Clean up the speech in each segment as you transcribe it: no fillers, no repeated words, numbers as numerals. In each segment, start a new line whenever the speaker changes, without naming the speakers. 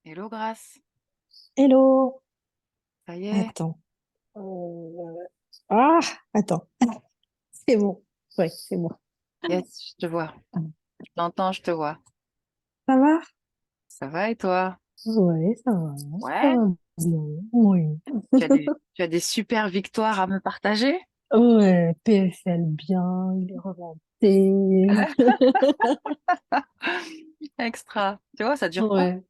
Hello Grace,
Hello.
ça y est?
Attends. Euh, Ah, attends. C'est bon. Ouais, c'est bon.
Yes, je te vois. Je t'entends, je te vois.
Ça va?
Ça va et toi?
Ouais, ça va. Ça
Ouais.
va bien. Oui.
Tu as des super victoires à me partager?
Ouais, PFL bien, il est remonté.
Extra. Tu vois, ça dure pas.
Ouais.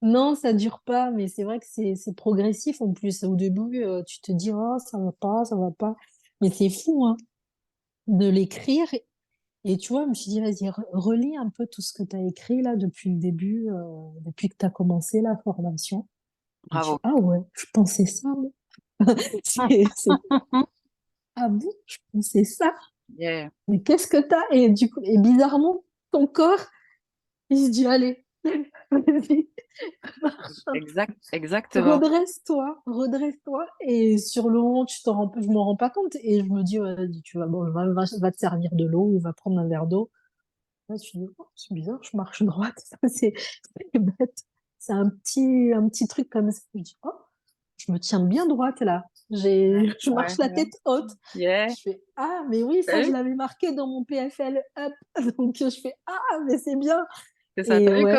Non, ça dure pas, mais c'est vrai que c'est progressif en plus. Au début, tu te dis, oh, ça va pas, ça va pas. Mais c'est fou, hein, de l'écrire. Et tu vois, je me suis dit, vas-y, relis un peu tout ce que tu as écrit là depuis le début, depuis que tu as commencé la formation. Et tu
Bravo.
ah ouais, je pensais ça, moi. C'est, ah bon, je pensais ça.
Yeah.
Mais qu'est-ce que t'as? Et du coup, et bizarrement, ton corps, il se dit, allez, vas-y, marche.
Exactement.
Redresse-toi, redresse-toi. Et sur le moment, je me rends pas compte. Et je me dis, ouais, vas-y, tu vas, bon, va te servir de l'eau ou va prendre un verre d'eau. Là, tu dis, oh, c'est bizarre, je marche droite. C'est bête. C'est un petit truc comme ça. Je dis, oh, je me tiens bien droite là.
Ouais,
Je
ouais,
marche la
ouais.
tête haute.
Yeah.
Je fais, ah, mais oui,
T'as
ça, je
vu?
l'avais marqué dans mon PFL up. Donc, je fais, ah, mais c'est bien.
C'est ça.
Et
T'as vu
ouais,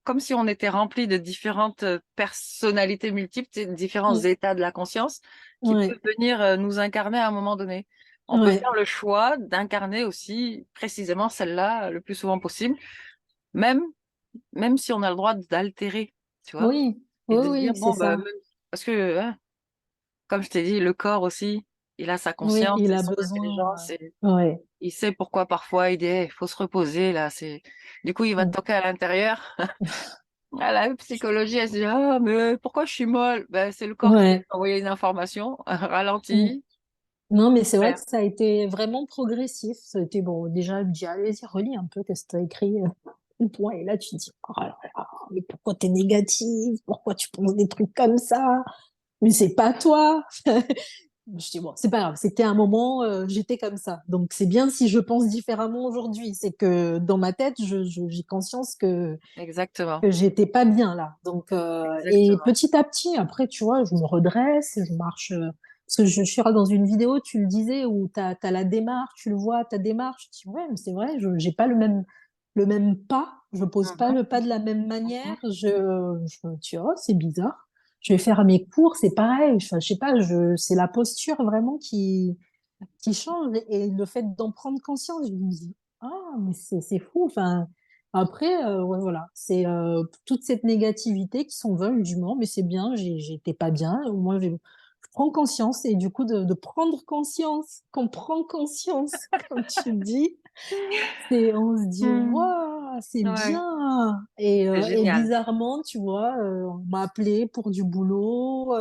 comme si on était rempli de différentes personnalités multiples, tu sais, différents
mm,
états de la conscience qui peuvent
ouais,
venir nous incarner à un moment donné. On peut faire
ouais.
le choix d'incarner aussi précisément celle-là le plus souvent possible, même, même si on a le droit d'altérer, tu vois,
Oui,
et
oui,
de se dire,
oui, c'est
bon, bah,
ça.
parce que, hein, comme je t'ai dit, le corps aussi, il a sa
Oui,
conscience
il
et
a
son
besoin.
intelligence et
Ouais.
il sait pourquoi parfois il dit, il faut se reposer, là, du coup, il va te
Mm,
toquer à l'intérieur. Ah, la psychologie, elle se dit, ah, mais pourquoi je suis molle? Ben, c'est le corps qui
ouais.
t'a envoyé une information,
Mm.
ralenti.
Non, mais c'est vrai que
Super.
ça a été vraiment progressif. Ça a été bon. Déjà, elle me dit, allez-y, relis un peu qu'est-ce que tu as écrit. Point. Et là, tu te dis, oh là là, mais pourquoi t'es négative? Pourquoi tu penses des trucs comme ça? Mais c'est pas toi. Je dis, bon, c'est pas grave. C'était un moment, j'étais comme ça. Donc, c'est bien si je pense différemment aujourd'hui. C'est que dans ma tête, j'ai conscience
Exactement.
que j'étais pas bien là. Donc, et
Exactement.
petit à petit, après, tu vois, je me redresse, je marche. Parce que je suis dans une vidéo, tu le disais, où tu as la démarche, tu le vois, ta démarche. Je dis, ouais, mais c'est vrai, je j'ai pas le même pas. Je pose pas le
Mhm,
pas de la même
mhm.
manière. Je me dis, oh, c'est bizarre. Je vais faire mes cours, c'est pareil. Je sais pas, c'est la posture vraiment qui change et le fait d'en prendre conscience, je me dis, ah, mais c'est fou. Enfin, après, ouais, voilà, c'est toute cette négativité qui s'en veut, du moment, mais c'est bien, j'étais pas bien. Moi, je prends conscience et du coup, de prendre conscience, qu'on prend conscience, comme tu dis, on se dit,
Hmm.
waouh, c'est
Ouais,
bien. Et
génial.
bizarrement, tu vois, on m'a appelé pour du boulot.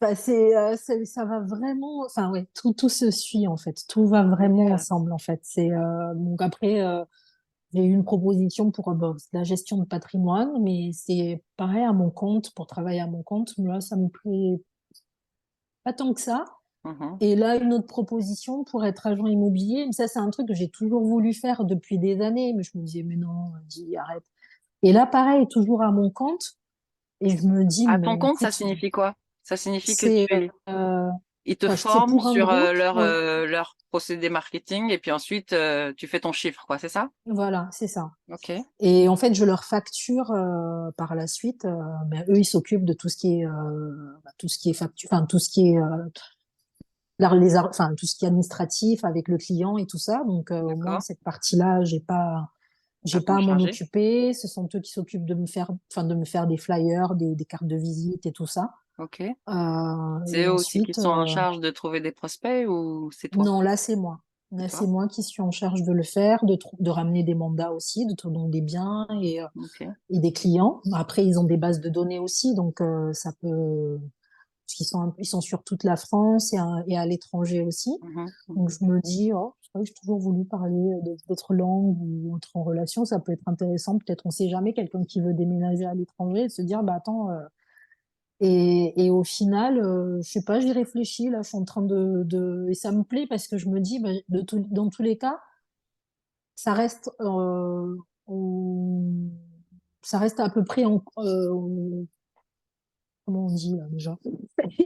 Bah, ça va vraiment, enfin ouais, tout se suit en fait, tout va vraiment
Génial.
ensemble en fait. Donc après, j'ai eu une proposition pour bon, c'est la gestion de patrimoine, mais c'est pareil à mon compte, pour travailler à mon compte. Là, ça me plaît pas tant que ça.
Mhm.
Et là, une autre proposition pour être agent immobilier. Mais ça, c'est un truc que j'ai toujours voulu faire depuis des années, mais je me disais, mais non, dis, arrête. Et là, pareil, toujours à mon compte. Et je me dis,
À ton
mais
compte, ça
écoute,
signifie quoi? Ça signifie que
c'est
ils te
c'est
forment
pour un
sur
groupe,
leur,
ouais.
leur procédé marketing et puis ensuite, tu fais ton chiffre, quoi, c'est ça?
Voilà, c'est ça.
Ok.
Et en fait, je leur facture par la suite. Ben, eux, ils s'occupent de tout ce qui est facture, enfin tout ce qui est enfin tout ce qui est administratif avec le client et tout ça. Donc au moins
D'accord.
cette partie-là,
T'as
j'ai
pas
pas
à
à m'en
changer.
occuper. Ce sont eux qui s'occupent de me faire des flyers, des cartes de visite et tout ça.
Ok. C'est
Et
eux aussi qui
ensuite,
sont en charge de trouver des prospects ou c'est toi?
non, là c'est moi.
C'est
Là,
toi?
c'est moi qui suis en charge de le faire, de ramener des mandats aussi, donc des biens
Ok.
et des clients. Après, ils ont des bases de données aussi, donc ça peut, parce ils sont sur toute la France et à l'étranger aussi.
Mhm,
Donc
mhm.
je me dis, oh, c'est vrai que j'ai toujours voulu parler d'autres langues ou être en relation, ça peut être intéressant. Peut-être, on sait jamais, quelqu'un qui veut déménager à l'étranger et se dire, bah attends, et au final, je sais pas, j'y réfléchis, là, je suis en train et ça me plaît parce que je me dis, bah, dans tous les cas, ça reste, ça reste à peu près comment on dit là déjà?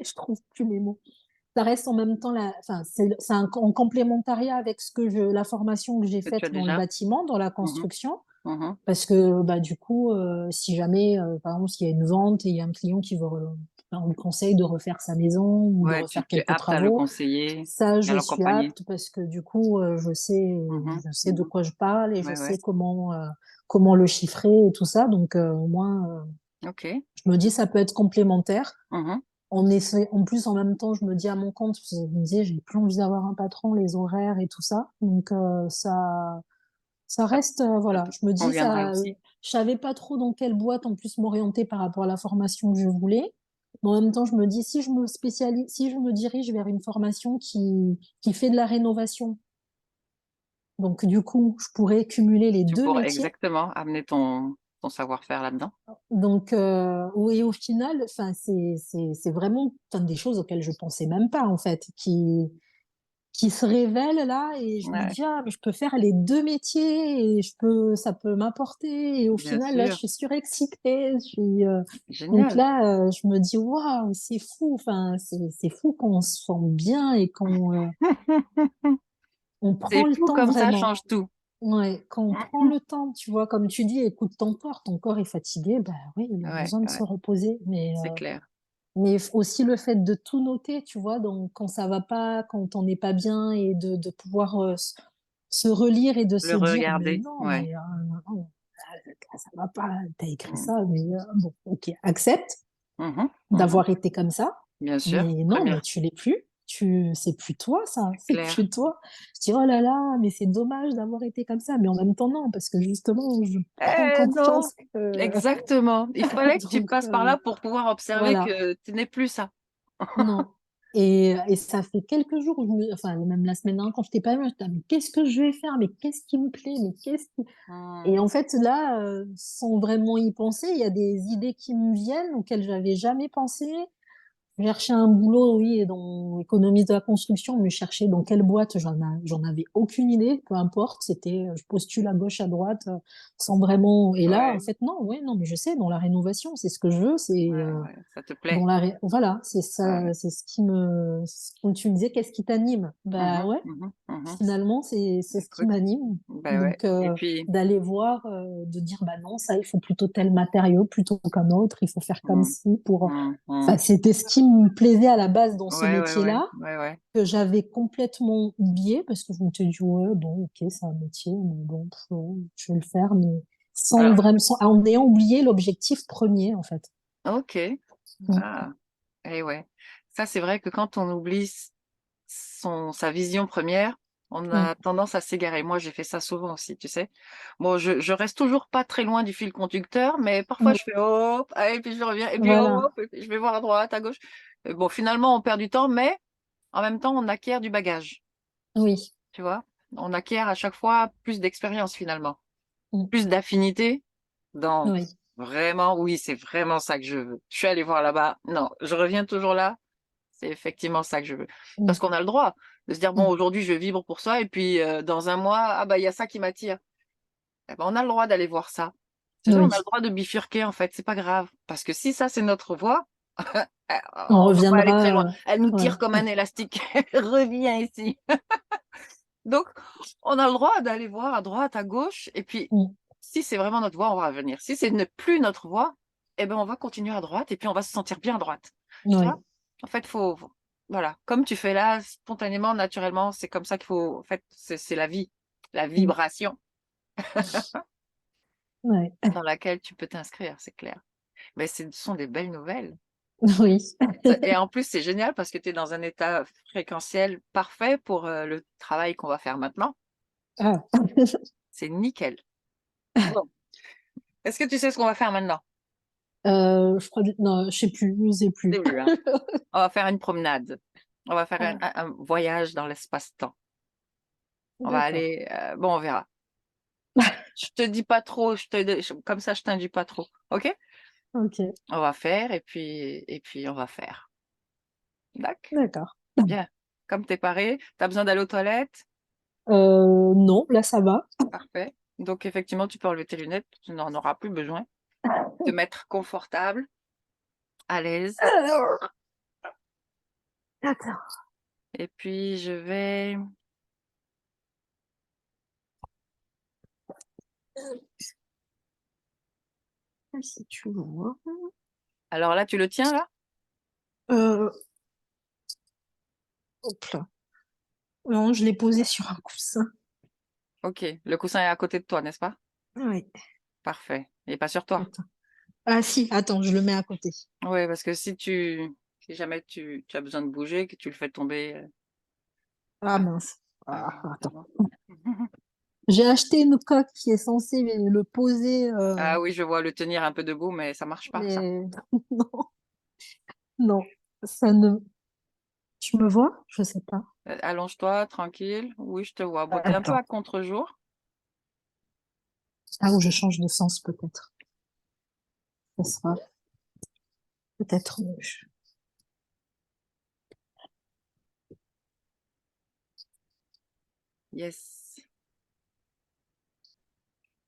Je trouve plus mes mots. Ça reste en même temps enfin, c'est en complémentariat avec la formation que j'ai
Que tu as
faite dans le
déjà.
bâtiment, dans la
Mhm,
construction.
mhm.
Parce que bah, du coup, si jamais, par exemple, s'il y a une vente et il y a un client qui veut, on lui conseille de refaire sa maison ou de
Ouais,
refaire
tu es
quelques
apte à le
travaux,
conseiller,
ça,
à
je suis
l'accompagner.
apte parce que du coup,
Mhm,
je sais de
mhm.
quoi je parle et je
Ouais, ouais.
sais comment le chiffrer et tout ça. Donc, au moins,
Ok.
je me dis, ça peut être complémentaire.
Mhm.
En plus, en même temps, je me dis à mon compte, parce que je me disais, j'ai plus envie d'avoir un patron, les horaires et tout ça. Donc, ça
Ça,
reste,
ça
voilà,
te
je me dis
conviendrait
ça,
aussi.
je savais pas trop dans quelle boîte en plus m'orienter par rapport à la formation que je voulais. Mais en même temps, je me dis, si je me dirige vers une formation qui fait de la rénovation, donc du coup, je pourrais cumuler les
Tu
deux
pourrais
métiers.
exactement amener ton savoir-faire là-dedans.
Donc, oui, au final, enfin, c'est vraiment enfin, des choses auxquelles je pensais même pas, en fait, qui se révèlent là et je me
Ouais,
dis ah mais je peux faire les deux métiers et ça peut m'apporter et au
bien
final là je
sûr.
suis surexcitée donc
Génial.
là je me dis waouh c'est fou enfin c'est fou qu'on se sent bien et on prend
C'est
le
fou
temps
comme ça
vraiment
change tout.
ouais quand on prend le temps tu vois comme tu dis écoute ton corps est fatigué bah oui il a
Ouais,
besoin de
ouais,
se reposer
c'est clair.
mais aussi le fait de tout noter, tu vois, donc quand ça va pas, quand on n'est pas bien et de pouvoir se relire et de
Le
se dire, mais
regarder,
non,
ouais.
mais non, ça va pas, t'as écrit
Mm.
ça, mais bon, ok, accepte
Mhm, mhm.
d'avoir été comme ça,
Bien sûr,
mais
très
non, mais
bien,
tu l'es plus. C'est plus toi, ça,
c'est
c'est
clair.
plus toi. Je dis, oh là là, mais c'est dommage d'avoir été comme ça. Mais en même temps, non, parce que justement, je prends
Non,
confiance que,
exactement. Il fallait que tu
donc,
passes par là pour pouvoir observer
voilà.
que tu n'es plus ça.
Non. Et ça fait quelques jours où enfin, même la semaine dernière, quand je t'ai pas vu, je me disais, mais qu'est-ce que je vais faire? Mais qu'est-ce qui me plaît? Mais qu'est-ce qui...
Mm.
Et en fait, là, sans vraiment y penser, il y a des idées qui me viennent auxquelles j'avais jamais pensé. Chercher un boulot, oui, dans l'économie de la construction, mais chercher dans quelle boîte, j'en avais aucune idée, peu importe, c'était, je postule à gauche, à droite, sans vraiment, et là, en
Ouais,
fait, non, ouais, non, mais je sais, dans la rénovation, c'est ce que je veux,
ouais, ouais, ça te plaît.
voilà, c'est
Ouais.
ça, c'est ce qui me, comme tu me disais, qu'est-ce qui t'anime? Bah
Mhm,
ouais,
mhm, mhm.
finalement, c'est ce qui
Écoute,
m'anime.
ben ouais.
Donc,
Et puis,
d'aller voir, de dire, bah non, ça, il faut plutôt tel matériau plutôt qu'un autre, il faut faire comme
mm,
ci pour.
mm,
Enfin,
mm.
c'était ce qui me plaisait à la base dans ce
Ouais, ouais, ouais,
métier-là,
ouais, ouais.
que j'avais complètement oublié parce que je me suis dit, ouais, bon, ok, c'est un métier, mais bon, ouais, je vais le faire, mais sans
Alors,
vraiment, en ayant oublié l'objectif premier, en fait.
ok.
Mm.
Ah, et ouais. Ça, c'est vrai que quand on oublie sa vision première, on
Mm.
a tendance à s'égarer. Moi, j'ai fait ça souvent aussi, tu sais. Bon, je reste toujours pas très loin du fil conducteur, mais parfois
Oui,
je fais hop, ah, et puis je reviens, et puis
voilà,
hop, et puis je vais voir à droite, à gauche. Bon, finalement, on perd du temps, mais en même temps, on acquiert du bagage,
oui,
tu vois. On acquiert à chaque fois plus d'expérience finalement,
Mm.
plus d'affinité dans
Oui,
vraiment, oui, c'est vraiment ça que je veux. Je suis allée voir là-bas. Non, je reviens toujours là. C'est effectivement ça que je veux.
Mm.
Parce qu'on a le droit de se dire, bon,
Mm.
aujourd'hui, je vibre pour ça, et puis dans un mois, ah bah, il y a ça qui m'attire. Eh ben, on a le droit d'aller voir ça. Tu sais, on a le
Oui.
droit de bifurquer, en fait, c'est pas grave. Parce que si ça, c'est notre voie,
On
on va pas aller très
reviendra,
loin. Elle nous tire
ouais.
comme un élastique. Reviens ici. Donc, on a le droit d'aller voir à droite, à gauche, et puis,
Mm.
si c'est vraiment notre voie, on va revenir. Si c'est ne plus notre voie, eh ben, on va continuer à droite, et puis on va se sentir bien à droite. Tu vois?
Oui.
En fait, voilà, comme tu fais là, spontanément, naturellement, c'est comme ça qu'il faut, en fait, c'est la vie, la
Mm.
vibration
Ouais.
dans laquelle tu peux t'inscrire, c'est clair. Mais ce sont des belles nouvelles.
Oui.
Et en plus, c'est génial parce que tu es dans un état fréquentiel parfait pour le travail qu'on va faire maintenant.
Ah.
C'est nickel. Bon, est-ce que tu sais ce qu'on va faire maintenant?
Je crois, non, je sais plus.
C'est vu, hein? On va faire une promenade. On va faire
Ah,
un voyage dans l'espace-temps. On va
d'accord.
aller, bon, on verra. Je te dis pas trop, comme ça, je t'induis pas trop. OK?
Ok,
On va faire et puis on va faire. D'accord.
d'accord.
Bien. Comme t'es paré, t'as besoin d'aller aux toilettes?
Non, là, ça va.
Parfait. Donc, effectivement, tu peux enlever tes lunettes, tu n'en auras plus besoin. Te mettre confortable, à l'aise.
Alors, attends.
Et puis, je vais...
Si tu vois.
Alors là, tu le tiens, là?
Euh, hop là. Non, je l'ai posé sur un coussin.
Ok. Le coussin est à côté de toi, n'est-ce pas?
Oui,
Parfait. Il n'est pas sur toi.
attends. Ah si, attends, je le mets à côté.
Oui, parce que si jamais tu as besoin de bouger, que tu le fais tomber...
Ah mince. Ah, attends.
involontairement.
J'ai acheté une coque qui est censée le poser,
Ah oui, je vois le tenir un peu debout, mais ça marche pas, ça.
mais non, non, ça ne. Tu me vois? Je sais pas.
Allonge-toi, tranquille. Oui, je te vois. Bon, t'es un peu
Attends.
à contre-jour.
Ah, ou je change de sens peut-être. Ça sera peut-être mieux.
Yes.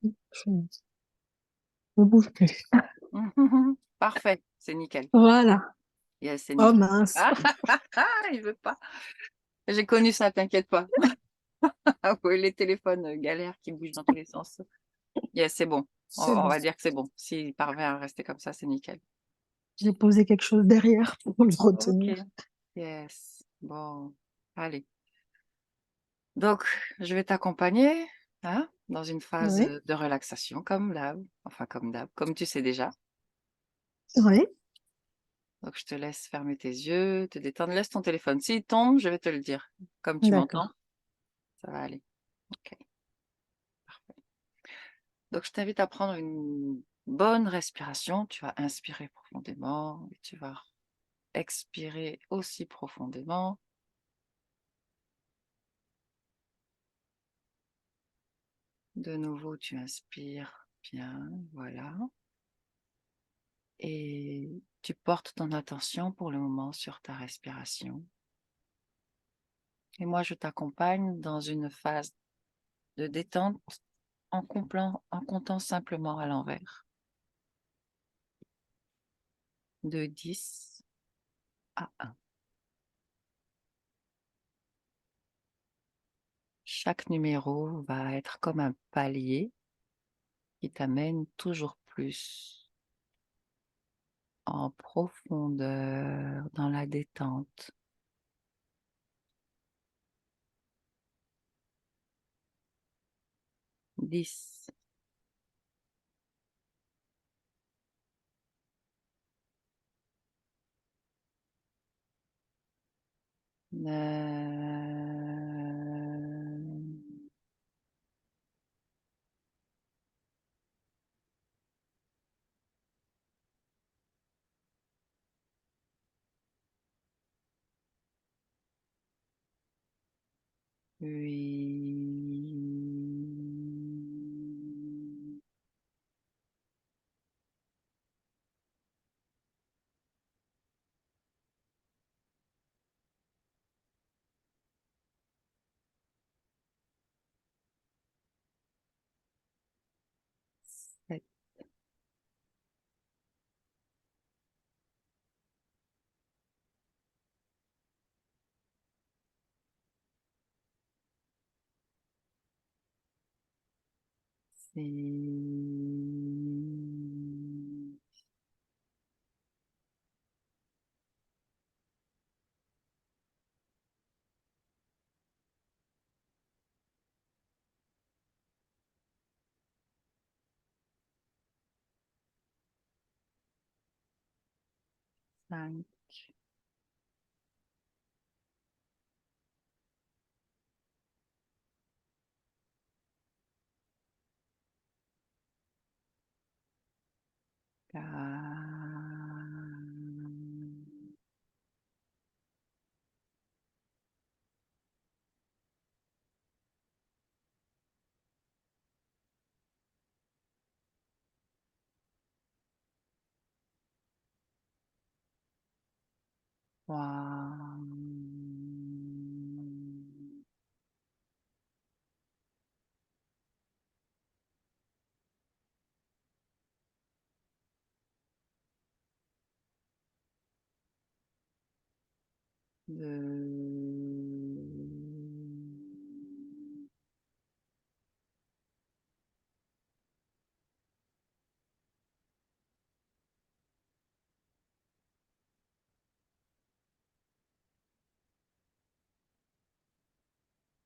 Je ne bouge plus.
Parfait, c'est nickel.
Voilà.
Yes, c'est
Oh
nickel.
mince.
Ah, il veut pas. J'ai connu ça, t'inquiète pas. Ah oui, les téléphones galères qui bougent dans tous les sens. Yes, c'est bon. On,
C'est
on
bon.
va dire que c'est bon. S'il parvient à rester comme ça, c'est nickel.
J'ai posé quelque chose derrière pour le
Ok.
retenir.
Yes. Bon, allez. Donc, je vais t'accompagner, hein, dans une phase
Oui,
de relaxation, comme d'hab. Enfin, comme d'hab, comme tu sais déjà.
oui,
Donc, je te laisse fermer tes yeux, te détendre. Laisse ton téléphone. S'il tombe, je vais te le dire. Comme tu m'entends,
d'accord.
ça va aller. Ok, parfait. Donc, je t'invite à prendre une bonne respiration. Tu vas inspirer profondément et tu vas expirer aussi profondément. De nouveau, tu inspires bien, voilà. Et tu portes ton attention pour le moment sur ta respiration. Et moi, je t'accompagne dans une phase de détente en comptant simplement à l'envers. De 10 à 1. Chaque numéro va être comme un palier qui t'amène toujours plus en profondeur dans la détente. 10. 9. 8. 7. Cinq, 4. 3.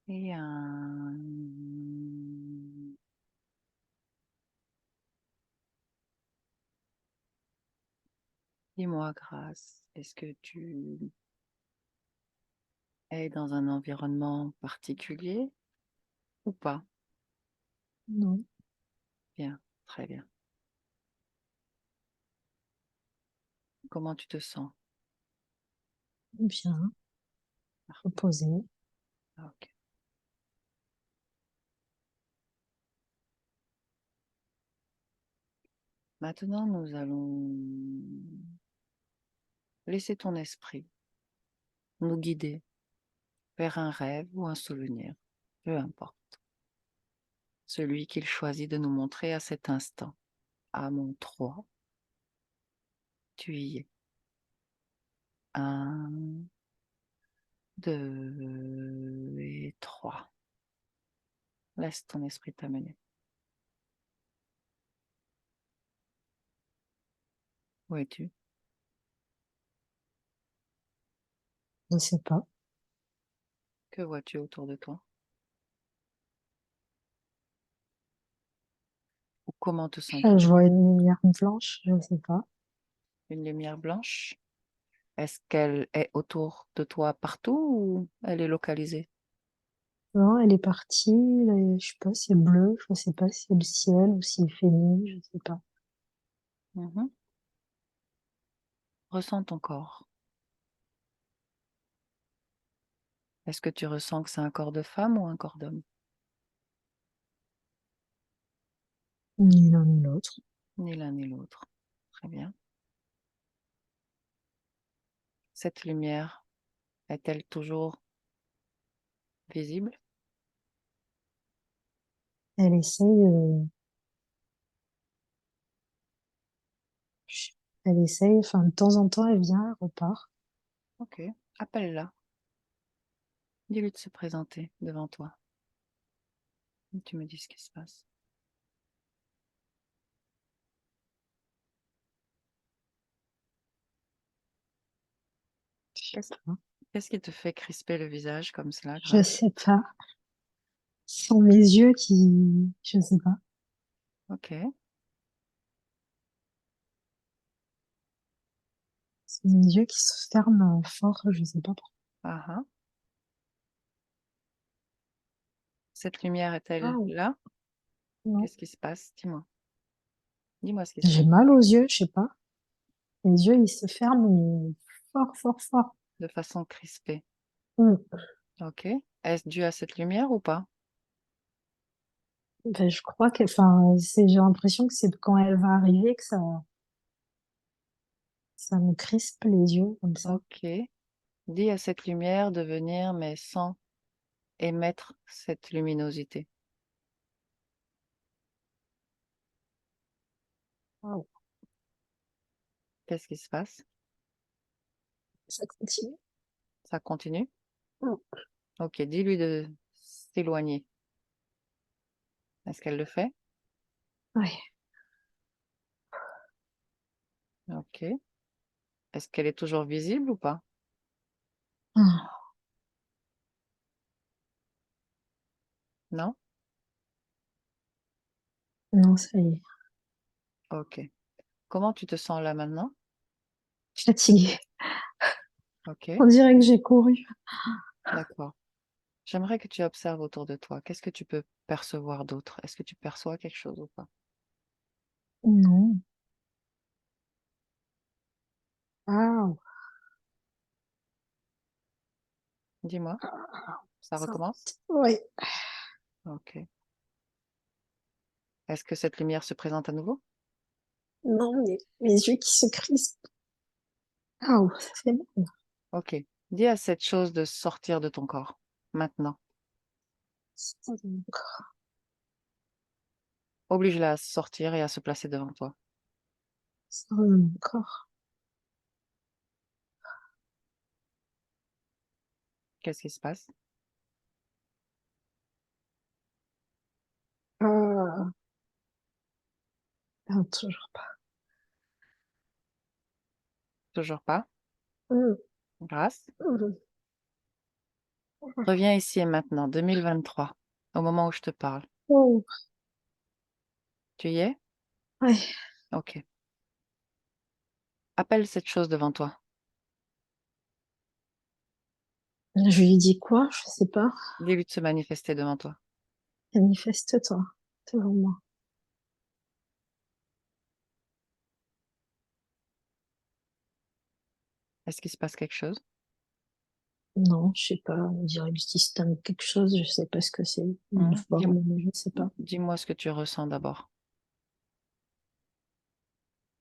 Et un... Dis-moi, Grâce, est-ce que tu es dans un environnement particulier ou pas?
Non,
Bien, très bien. Comment tu te sens?
bien, reposé.
Ok. Maintenant, nous allons laisser ton esprit nous guider vers un rêve ou un souvenir, peu importe, celui qu'il choisit de nous montrer à cet instant. À mon 3, tu y es. 1, 2 et 3. Laisse ton esprit t'amener. Où es-tu?
Je sais pas.
Que vois-tu autour de toi? Ou comment te sens-tu?
Je vois une lumière blanche, je sais pas.
Une lumière blanche? Est-ce qu'elle est autour de toi partout ou elle est localisée?
Non, elle est partie. Là, je sais pas si c'est bleu, je sais pas si c'est le ciel ou s'il fait nuit, je sais pas.
Mhm. Ressens ton corps. Est-ce que tu ressens que c'est un corps de femme ou un corps d'homme?
Ni l'un ni l'autre.
Ni l'un ni l'autre. Très bien. Cette lumière est-elle toujours visible?
Elle essaye, elle essaye, enfin, de temps en temps, elle vient, elle repart.
Ok. Appelle-la. Dis-lui de se présenter devant toi. Et tu me dis ce qui se passe.
Je sais
Qu'est-ce
pas.
qu'est-ce qui te fait crisper le visage comme cela,
Je
Grâce?
sais pas. Ce sont mes yeux qui, je sais pas.
Ok.
C'est mes yeux qui se ferment fort, je sais pas pourquoi.
Ah ah. Cette lumière est-elle
Ah,
là?
non.
Qu'est-ce qui se passe? Dis-moi. Dis-moi ce qui se
J'ai
passe.
mal aux yeux, je sais pas. Les yeux, ils se ferment, mais fort, fort, fort.
De façon crispée.
Mm.
Ok. Est-ce dû à cette lumière ou pas?
Ben, je crois que, enfin, j'ai l'impression que c'est quand elle va arriver que ça me crispe les yeux comme ça.
Ok. Dis à cette lumière de venir, mais sans émettre cette luminosité.
Waouh,
Qu'est-ce qui se passe?
ça continue.
Ça continue?
Mm.
Ok. Dis-lui de s'éloigner. Est-ce qu'elle le fait?
Ouais.
Ok. Est-ce qu'elle est toujours visible ou pas?
Ah,
Non?
non, ça y est.
Ok. Comment tu te sens là maintenant?
Fatiguée.
Ok.
On dirait que j'ai couru.
D'accord. J'aimerais que tu observes autour de toi. Qu'est-ce que tu peux percevoir d'autre? Est-ce que tu perçois quelque chose ou pas?
Non. Ah,
Dis-moi. Ça
ça.
recommence?
Ouais.
Ok. Est-ce que cette lumière se présente à nouveau?
Non, mais mes yeux qui se crispent. Ah, ça fait mal.
Ok. Dis à cette chose de sortir de ton corps. Maintenant.
Ça me
Oblige-la à sortir et à se placer devant toi.
sort de mon corps.
Qu'est-ce qui se passe?
Ah, ah, toujours pas.
Toujours pas?
Euh,
Grâce.
euh,
Reviens ici et maintenant, 2023, au moment où je te parle.
oh,
Tu y es?
ouais.
Ok. Appelle cette chose devant toi.
Je lui dis quoi? Je sais pas.
Dis-lui de se manifester devant toi.
Manifeste-toi devant moi.
Est-ce qu'il se passe quelque chose?
Non, je sais pas. On dirait du système quelque chose. Je sais pas ce que c'est. Une
Dis-
forme, mais je sais pas.
Dis-moi ce que tu ressens d'abord.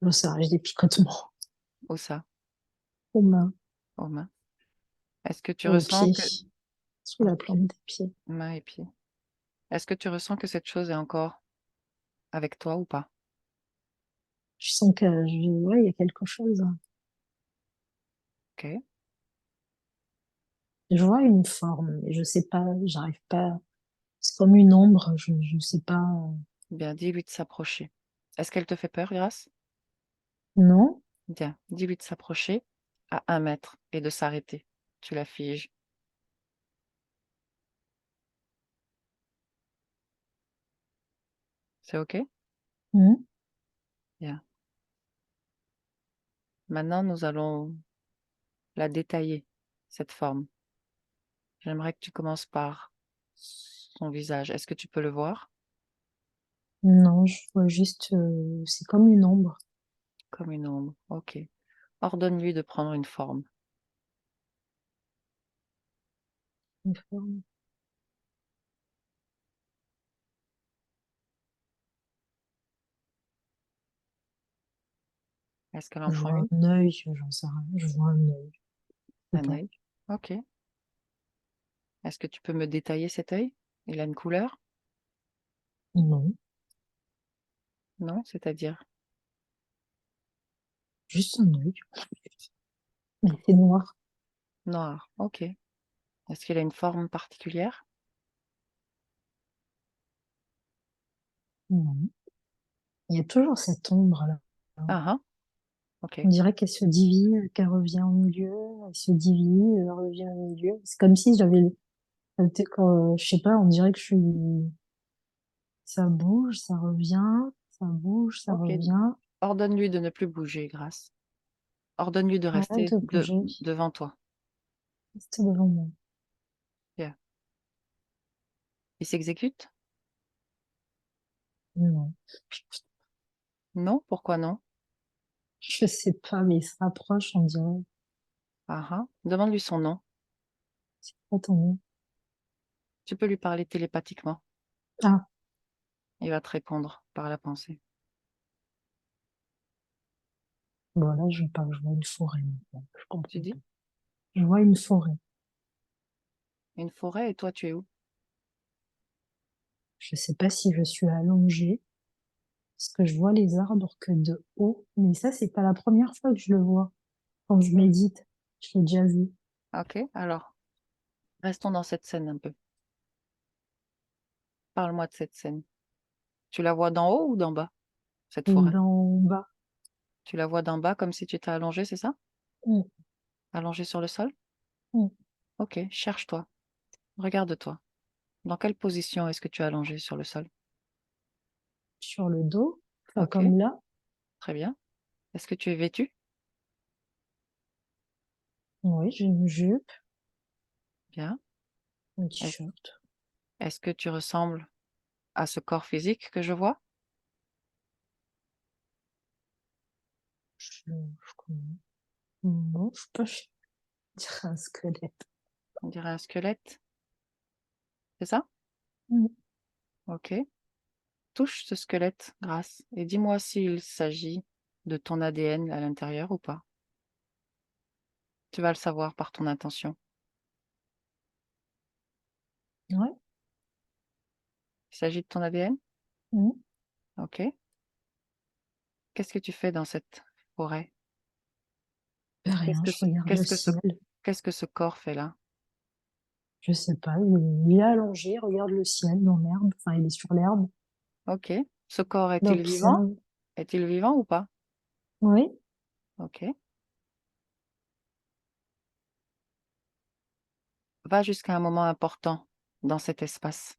Bon, ça reste des picotements
Où ça?
aux mains,
Aux mains. Est-ce que tu
aux
ressens
pieds,
que...
sous la
Ok.
plante des pieds.
Mains et pieds. Est-ce que tu ressens que cette chose est encore avec toi ou pas?
Je sens que ouais, il y a quelque chose.
Ok.
Je vois une forme, mais je sais pas, j'arrive pas. C'est comme une ombre, je sais pas.
Bien, dis-lui de s'approcher. Est-ce qu'elle te fait peur, Grâce?
Non,
Bien, dis-lui de s'approcher à 1 mètre et de s'arrêter. Tu la figes. C'est OK?
hmm,
Bien. Maintenant, nous allons la détailler, cette forme. J'aimerais que tu commences par son visage. Est-ce que tu peux le voir?
non, je vois juste, c'est comme une ombre.
Comme une ombre. OK. Ordonne-lui de prendre une forme.
Une forme.
Est-ce qu'elle en
Je
prend
vois
une?
un œil, j'en sais rien. Je vois un œil. Je sais
Un
pas.
œil. OK. Est-ce que tu peux me détailler cet œil? Il a une couleur?
Non,
Non, c'est-à-dire
juste un œil. Mais c'est noir.
noir. OK. Est-ce qu'il a une forme particulière?
Non. Il y a toujours cette ombre là.
Ah ah. OK.
On dirait qu'elle se divise, qu'elle revient au milieu, elle se divise, elle revient au milieu. C'est comme si j'avais, je sais pas, on dirait que je suis, ça bouge, ça revient, ça bouge, ça
OK.
revient.
Ordonne-lui de ne plus bouger, Grâce. Ordonne-lui de
Arrête
rester
de bouger,
devant toi.
reste devant moi.
Bien. Il s'exécute?
Non,
Non? Pourquoi non?
je sais pas, mais il se rapproche, on dirait.
Ah ah. Demande-lui son nom.
Attends.
Tu peux lui parler télépathiquement.
Ah,
Il va te répondre par la pensée.
bon là, je parle, je vois une forêt maintenant. Je
Tu
comprends
dis?
pas. Je vois une forêt.
Une forêt et toi, tu es où?
Je sais pas si je suis allongée, parce que je vois les arbres que de haut. Mais ça, c'est pas la première fois que je le vois. Quand je
Hmm.
médite, je l'ai déjà vu.
Ok, alors, restons dans cette scène un peu. Parle-moi de cette scène. Tu la vois d'en haut ou d'en bas, cette forêt?
D'en bas.
Tu la vois d'en bas comme si tu étais allongé, c'est ça?
Mm,
Allongé sur le sol?
mm.
Ok, cherche-toi. Regarde-toi. Dans quelle position est-ce que tu es allongé sur le sol?
Sur le dos, pas
Ok,
comme là.
très bien. Est-ce que tu es vêtu?
Oui, j'ai une jupe,
Bien.
un
Est-
t-shirt.
Est-ce que tu ressembles à ce corps physique que je vois?
Je connais. Non, je sais pas, je dirais un squelette.
On dirait un squelette, c'est ça?
Mm.
Ok. Touche ce squelette, Grâce, et dis-moi s'il s'agit de ton ADN à l'intérieur ou pas. Tu vas le savoir par ton intention.
Ouais.
Il s'agit de ton ADN?
Mm.
Ok. Qu'est-ce que tu fais dans cette forêt?
Ben,
Qu'est-ce
rien,
que
je
ce,
regarde le
qu'est-ce que ce,
ciel.
qu'est-ce que ce corps fait là?
Je sais pas, il est allongé, regarde le ciel dans l'herbe, enfin il est sur l'herbe,
Ok. Ce corps
il
est-il vivant?
observe.
Est-il vivant ou pas?
Oui,
Ok. Va jusqu'à un moment important dans cet espace.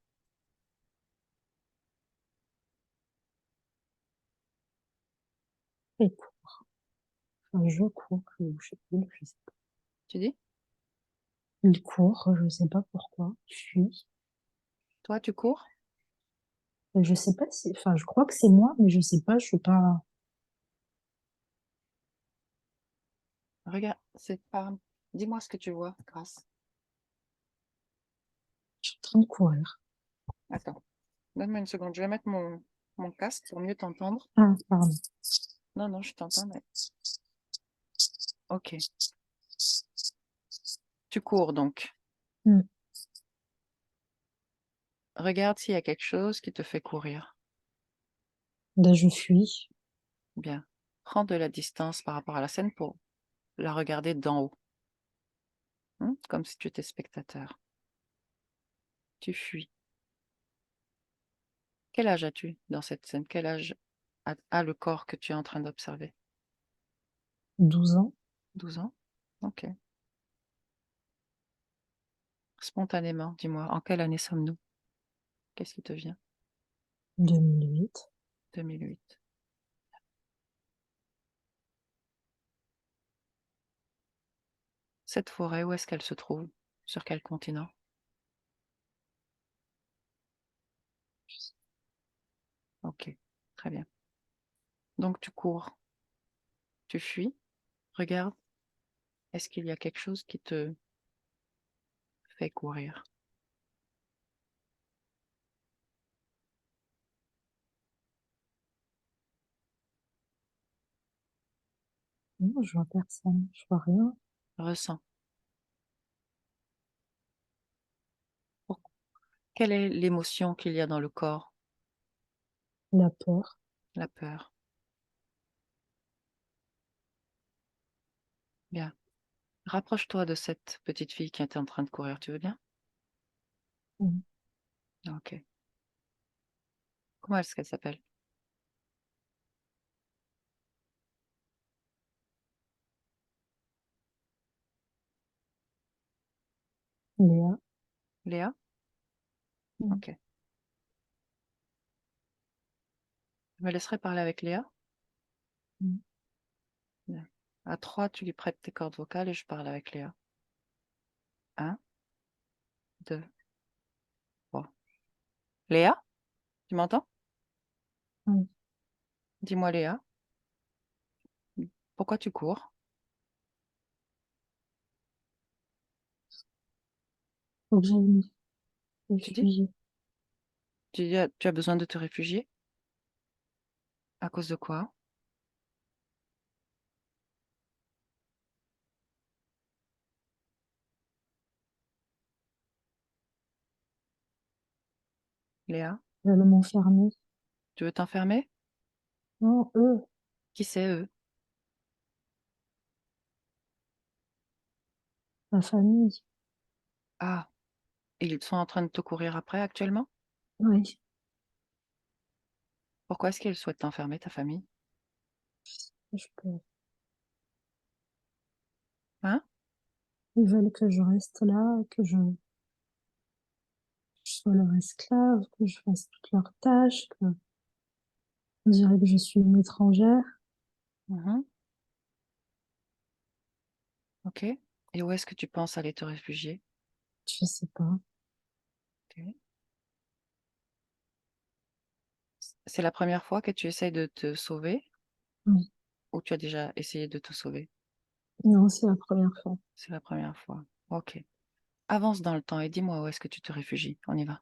il court. Enfin, je cours, je sais plus, je sais pas.
Tu dis?
Il court, je sais pas pourquoi, je suis.
Toi, tu cours?
Je sais pas si, enfin, je crois que c'est moi, mais je sais pas, je suis pas,
Regarde, c'est pas. Dis-moi ce que tu vois, Grâce.
je suis en train de courir.
Attends, donne-moi une seconde. Je vais mettre mon casque pour mieux t'entendre.
Ah, pardon.
Non, non, je t'entends, mais. Ok. Tu cours donc.
Hmm.
Regarde s'il y a quelque chose qui te fait courir.
Là, je fuis.
Bien. Prends de la distance par rapport à la scène pour la regarder d'en haut, comme si tu étais spectateur. Tu fuis. Quel âge as-tu dans cette scène? Quel âge a le corps que tu es en train d'observer?
12 ans,
12 ans? Ok. Spontanément, dis-moi, en quelle année sommes-nous? Qu'est-ce qui te vient?
2008.
2008. Cette forêt, où est-ce qu'elle se trouve? Sur quel continent? Ok, très bien. Donc tu cours, tu fuis, regarde, est-ce qu'il y a quelque chose qui te fait courir?
Non, je vois personne, je vois rien.
Ressens. Pour- Quelle est l'émotion qu'il y a dans le corps?
La peur.
La peur. Bien. Rapproche-toi de cette petite fille qui était en train de courir, tu veux bien?
Hmm.
Ok. Comment est-ce qu'elle s'appelle?
Léa.
Léa?
Hmm.
Ok. Je me laisserai parler avec Léa?
Hmm.
Bien. À 3, tu lui prêtes tes cordes vocales et je parle avec Léa. 1, 2, 3. Léa? Tu m'entends?
Hmm.
Dis-moi Léa, pourquoi tu cours?
Faut que j'aille me
Tu dis?
réfugier.
Tu as besoin de te réfugier? À cause de quoi? Léa?
Ils veulent m'enfermer.
Tu veux t'enfermer?
Non, eux,
Qui c'est eux?
ma famille.
Ah, ils sont en train de te courir après actuellement?
Oui,
Pourquoi est-ce qu'ils souhaitent t'enfermer, ta famille?
je peux.
Hein?
Ils veulent que je reste là, que je sois leur esclave, que je fasse toutes leurs tâches, que on dirait que je suis une étrangère.
Mhm. Ok. Et où est-ce que tu penses aller te réfugier?
Je sais pas.
Ok. C'est la première fois que tu essayes de te sauver
Oui.
ou tu as déjà essayé de te sauver?
Non, c'est la première fois.
C'est la première fois. Ok. Avance dans le temps et dis-moi où est-ce que tu te réfugies. On y va.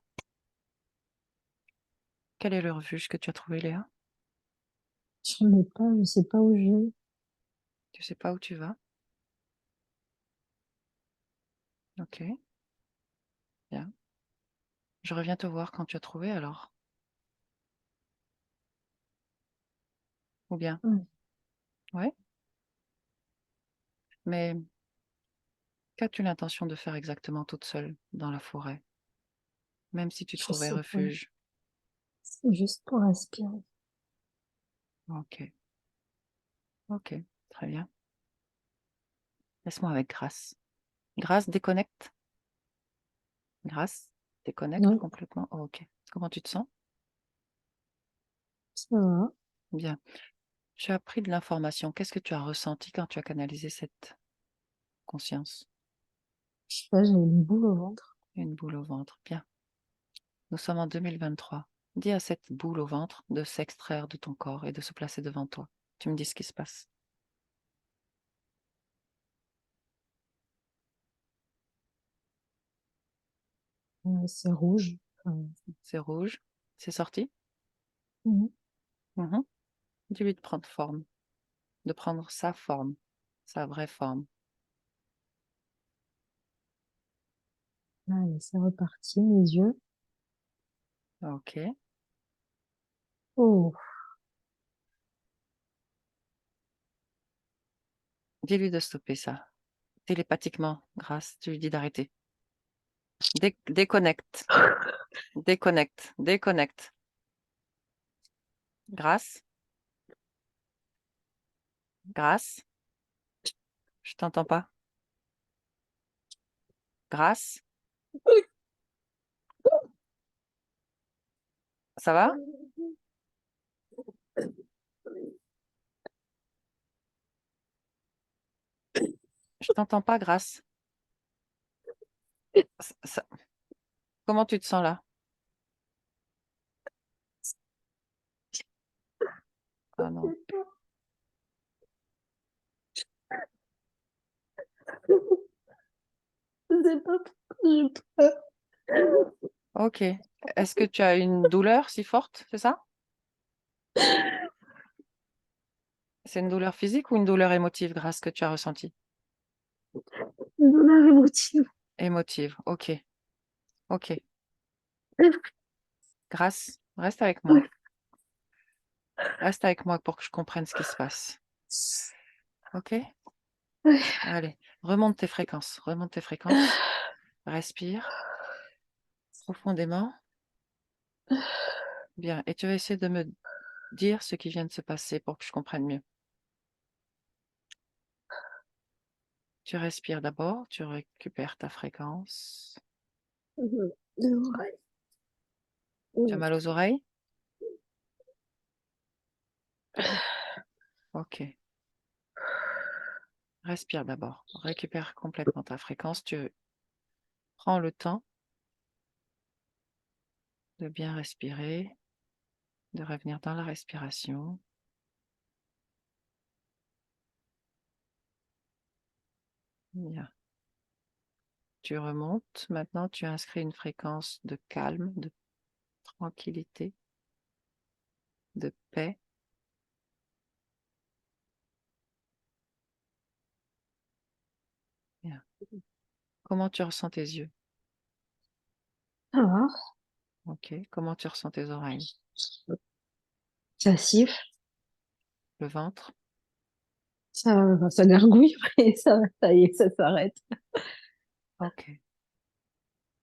Quel est le refuge que tu as trouvé, Léa?
Je n'ai pas, je sais pas où je vais.
Tu sais pas où tu vas? Ok, bien. Je reviens te voir quand tu as trouvé alors. Ou bien?
Oui.
Ouais. Mais Qu'as-tu l'intention de faire exactement toute seule dans la forêt, même si tu
Je
trouvais
sais pas.
refuge?
C'est juste pour respirer.
Ok, ok, très bien. Laisse-moi avec Grâce. Grâce, déconnecte. Grâce, déconnecte
Oui,
complètement. Oh, ok. Comment tu te sens?
ça va.
Bien. Tu as pris de l'information. Qu'est-ce que tu as ressenti quand tu as canalisé cette conscience?
Je sais pas, j'ai une boule au ventre.
Une boule au ventre. Bien. Nous sommes en 2023. Dis à cette boule au ventre de s'extraire de ton corps et de se placer devant toi. Tu me dis ce qui se passe.
C'est rouge. Enfin,
C'est rouge. C'est sorti?
mhm.
Mhm. Dis-lui de prendre forme, de prendre sa forme, sa vraie forme.
Allez, c'est reparti, mes yeux.
Ok.
Oh,
Dis-lui de stopper ça. Télépathiquement, grâce, tu lui dis d'arrêter. Déconnecte, déconnecte, déconnecte. Grâce, grâce, je t'entends pas. Grâce, ça va? Je t'entends pas, grâce. Ça- Comment tu te sens là? Ah non.
je sais pas pourquoi j'ai peur.
Ok. Est-ce que tu as une douleur si forte, c'est ça? C'est une douleur physique ou une douleur émotive, grâce, que tu as ressentie?
Une douleur émotive.
Émotive, ok. Ok. Grâce, reste avec moi. Reste avec moi pour que je comprenne ce qui se passe. Ok? Allez, remonte tes fréquences. Remonte tes fréquences. Respire profondément. Bien. Et tu vas essayer de me dire ce qui vient de se passer pour que je comprenne mieux. Tu respires d'abord, tu récupères ta fréquence. Tu as mal aux oreilles? Ok. Respire d'abord. Récupère complètement ta fréquence. Tu prends le temps de bien respirer, de revenir dans la respiration. Bien. Tu remontes. Maintenant, tu inscris une fréquence de calme, de tranquillité, de paix. Bien. Comment tu ressens tes yeux?
Ça va,
Ok. Comment tu ressens tes oreilles?
ça siffle,
Le ventre?
ça gargouille, et ça y est, ça s'arrête.
Ok.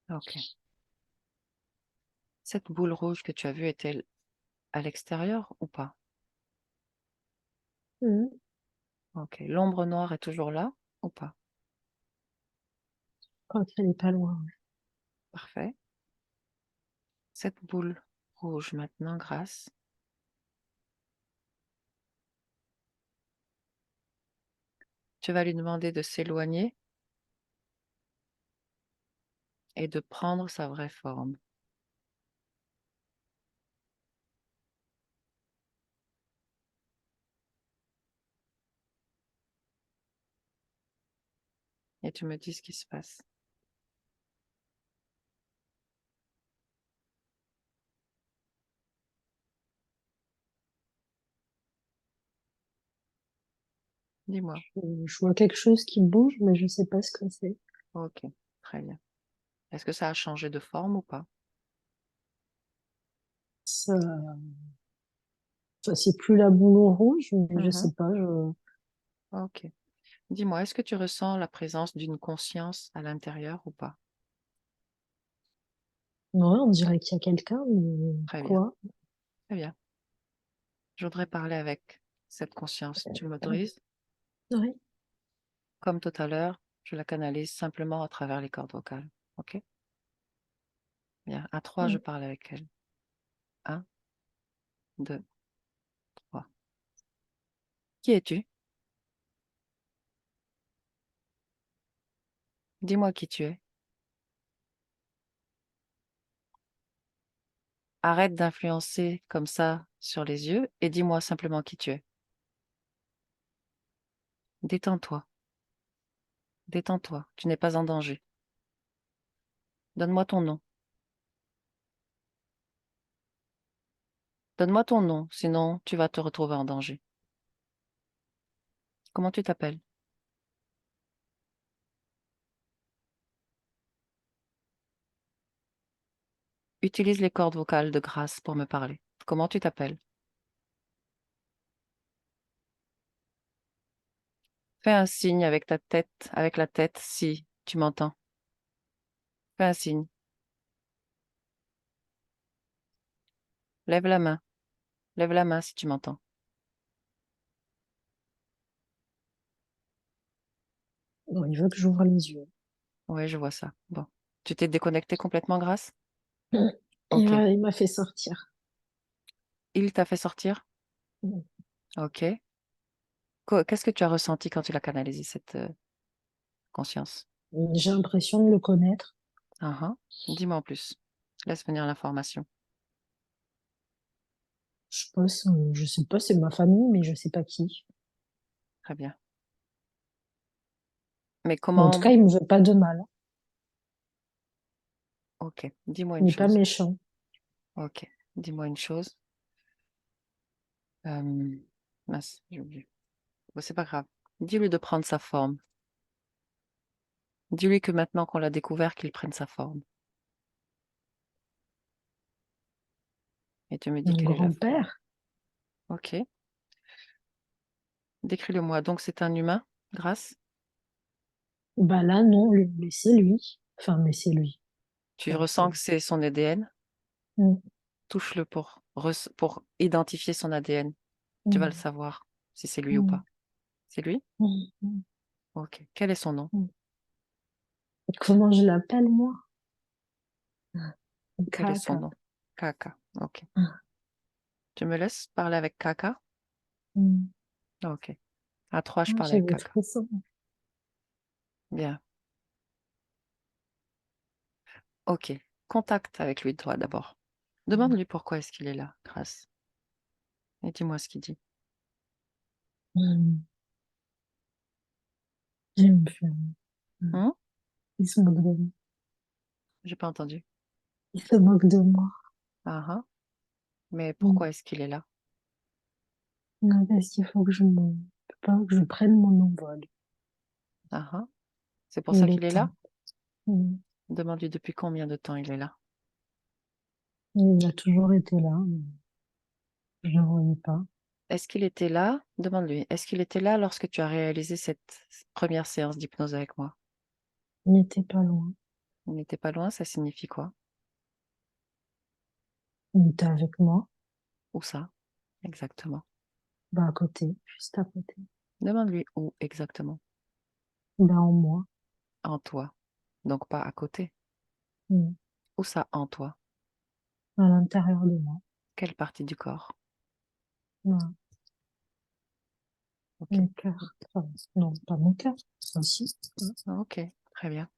Ok. Cette boule rouge que tu as vue est-elle à l'extérieur ou pas?
Mhm.
Ok. L'ombre noire est toujours là ou pas?
Je crois qu'elle est pas loin.
Parfait. Cette boule rouge maintenant, grâce. Tu vas lui demander de s'éloigner et de prendre sa vraie forme. Et tu me dis ce qui se passe. Dis-moi.
Je vois quelque chose qui bouge, mais je sais pas ce que c'est.
Ok. Très bien. Est-ce que ça a changé de forme ou pas?
Ça, ça c'est plus la boule rouge, mais je
Mhm.
sais pas.
Ok. Dis-moi, est-ce que tu ressens la présence d'une conscience à l'intérieur ou pas?
Ouais, on dirait qu'il y a quelqu'un, mais
Très bien,
quoi?
très bien. Je voudrais parler avec cette conscience. Tu m'autorises?
Oui.
Comme tout à l'heure, je la canalise simplement à travers les cordes vocales. OK? Bien. À 3, je
Mm.
parle avec elle. Un, 2, 3. Qui es-tu? Dis-moi qui tu es. Arrête d'influencer comme ça sur les yeux et dis-moi simplement qui tu es. Détends-toi, détends-toi. Tu n'es pas en danger. Donne-moi ton nom. Donne-moi ton nom, sinon tu vas te retrouver en danger. Comment tu t'appelles? Utilise les cordes vocales de grâce pour me parler. Comment tu t'appelles? Fais un signe avec ta tête, avec la tête, si tu m'entends. Fais un signe. Lève la main. Lève la main si tu m'entends.
Bon, il veut que j'ouvre les yeux.
Oui, je vois ça. Bon. Tu t'es déconnecté complètement, Grâce?
Mm.
Ok.
Il m'a fait sortir.
Il t'a fait sortir?
Mm.
Ok. Qu'est-ce que tu as ressenti quand tu l'as canalisé, cette conscience?
J'ai l'impression de le connaître.
Ah ah. Dis-moi en plus. Laisse venir l'information.
Je pense, je sais pas, c'est ma famille, mais je sais pas qui.
Très bien. Mais
Mais en tout
comment...
cas, il me veut pas de mal.
Ok. Dis-moi
Il
une
n'est pas
chose.
méchant.
Ok. Dis-moi une chose. Euh, Mince, j'ai oublié. Bon, c'est pas grave. Dis-lui de prendre sa forme. Dis-lui que maintenant qu'on l'a découvert, qu'il prenne sa forme. Et tu me dis
Mon
quelle est la forme.
grand-père,
Ok. Décris-le-moi. Donc, c'est un humain, Grâce?
bah là, non, mais c'est lui. Enfin, mais c'est lui.
Tu
Enfin, c'est
ressens que c'est son ADN?
Mm.
Touche-le pour identifier son ADN. Tu vas le
Mm.
savoir si c'est lui ou
Mm.
pas. C'est lui?
Mm. Mm.
Ok. Quel est son nom?
Mm. Comment je l'appelle, moi?
Quel est son
Kaka.
nom? Kaka. Ok.
Ah.
Tu me laisses parler avec Kaka?
Mm.
Ok. À 3, je
Ah,
parle
j'ai
avec
des
Kaka.
frissons.
Bien. Ok. Contact avec lui, toi, d'abord. Demande-lui pourquoi est-ce qu'il est là, Grâce. Et dis-moi ce qu'il dit.
Mm. J'aime bien. Mm.
Hein?
Il se moque de moi.
J'ai pas entendu.
Il se moque de moi.
Ah ah. Mais
Mm.
pourquoi est-ce qu'il est là?
Non, parce qu'il faut que pas que je prenne mon envol.
Ah ah. C'est pour ça
Il
qu'il
est
est là?
temps. Mm.
Demande-lui depuis combien de temps il est là.
Il a toujours été là, mais je ne le voyais pas.
Est-ce qu'il était là? Demande-lui. Est-ce qu'il était là lorsque tu as réalisé cette première séance d'hypnose avec moi?
Il n'était pas loin.
Il n'était pas loin, ça signifie quoi?
Il était avec moi,
Où ça? Exactement.
bah, à côté, juste à côté.
Demande-lui où exactement.
Bah, en moi.
En toi. Donc pas à côté.
Mm.
Où ça en toi?
À l'intérieur de moi.
Quelle partie du corps?
Voilà.
Ok.
Mon cœur. Enfin, non, pas mon cœur. Aussi.
Ok, très bien.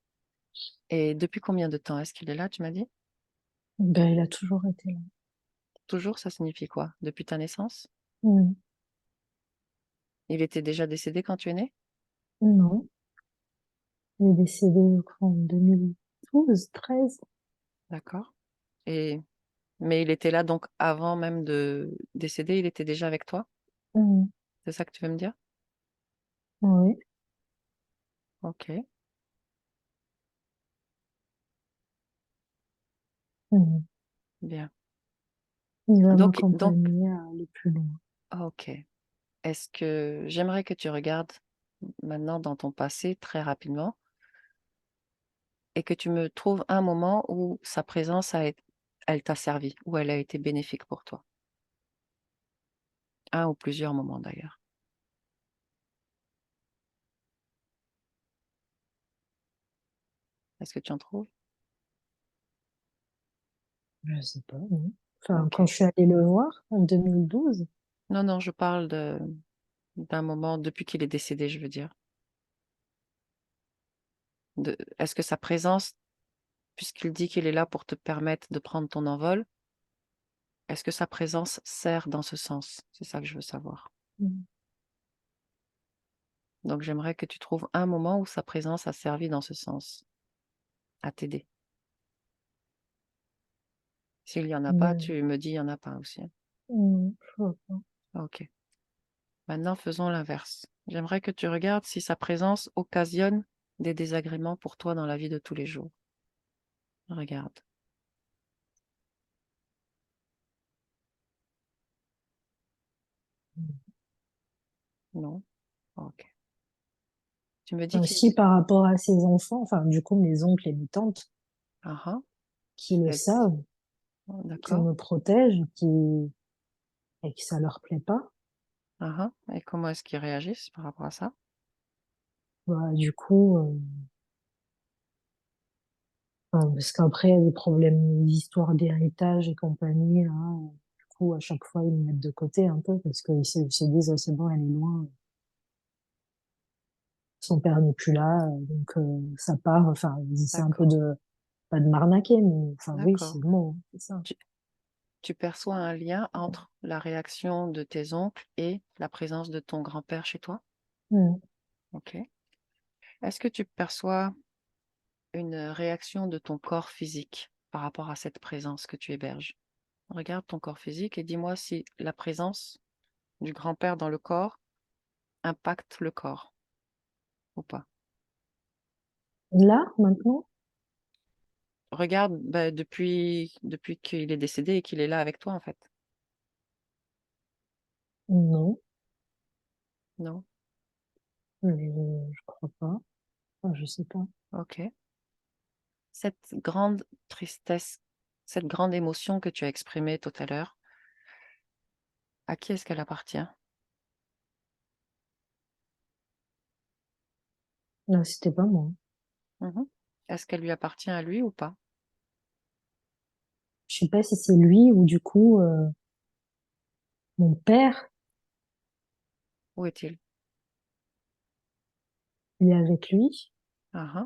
Et depuis combien de temps est-ce qu'il est là, tu m'as dit?
Ben, il a toujours été là.
Toujours, ça signifie quoi? Depuis ta naissance?
Mm.
Il était déjà décédé quand tu es né?
Non, il est décédé, je crois, en 2012, 13.
D'accord. Et mais il était là donc avant même de décéder, il était déjà avec toi?
Mm.
C'est ça que tu veux me dire?
Oui.
Ok,
Mm.
bien.
Il va
Donc,
m'accompagner à aller plus loin.
ok. Est-ce que j'aimerais que tu regardes maintenant dans ton passé très rapidement et que tu me trouves un moment où sa présence elle t'a servi, où elle a été bénéfique pour toi. Un ou plusieurs moments d'ailleurs. Est-ce que tu en trouves?
Je sais pas, non. Enfin,
Ok.
quand je suis allée le voir en 2012,
Non, non, je parle d'un moment depuis qu'il est décédé, je veux dire. Est-ce que sa présence, puisqu'il dit qu'il est là pour te permettre de prendre ton envol, est-ce que sa présence sert dans ce sens? C'est ça que je veux savoir.
mm,
Donc j'aimerais que tu trouves un moment où sa présence a servi dans ce sens, à t'aider. S'il y en a pas,
mais,
tu me dis il y en a pas aussi, hein.
je vois pas.
OK. Maintenant, faisons l'inverse. J'aimerais que tu regardes si sa présence occasionne des désagréments pour toi dans la vie de tous les jours. Regarde. Non? OK. Tu me dis
Enfin,
qu'il
si par rapport à ses enfants, enfin, du coup, mes oncles et mes tantes,
ah ah,
qui le
et
savent,
oh,
qui
d'accord.
me protègent, et que ça leur plaît pas,
Ah ah, et comment est-ce qu'ils réagissent par rapport à ça?
bah, du coup, enfin, parce qu'après, il y a des problèmes d'histoire d'héritage et compagnie, hein. Du coup, à chaque fois, ils me mettent de côté un peu parce qu'ils se disent, ah, c'est bon, elle est loin, son père n'est plus là, donc ça part. Enfin, ils essaient un peu
D'accord,
de, pas de m'arnaquer, mais enfin, oui, c'est
d'accord.
le mot, hein, c'est ça.
Tu tu perçois un lien entre la réaction de tes oncles et la présence de ton grand-père chez toi?
Mm.
OK. Est-ce que tu perçois une réaction de ton corps physique par rapport à cette présence que tu héberges? Regarde ton corps physique et dis-moi si la présence du grand-père dans le corps impacte le corps ou pas.
Là, maintenant,
Regarde, bah, depuis qu'il est décédé et qu'il est là avec toi, en fait.
non,
Non?
je crois pas. Enfin, je sais pas.
OK. Cette grande tristesse, cette grande émotion que tu as exprimée tout à l'heure, à qui est-ce qu'elle appartient?
Non, c'était pas moi.
Mmh. Est-ce qu'elle lui appartient à lui ou pas?
Je sais pas si c'est lui ou du coup, mon père,
Où est-il?
il est avec lui.
Ah ah.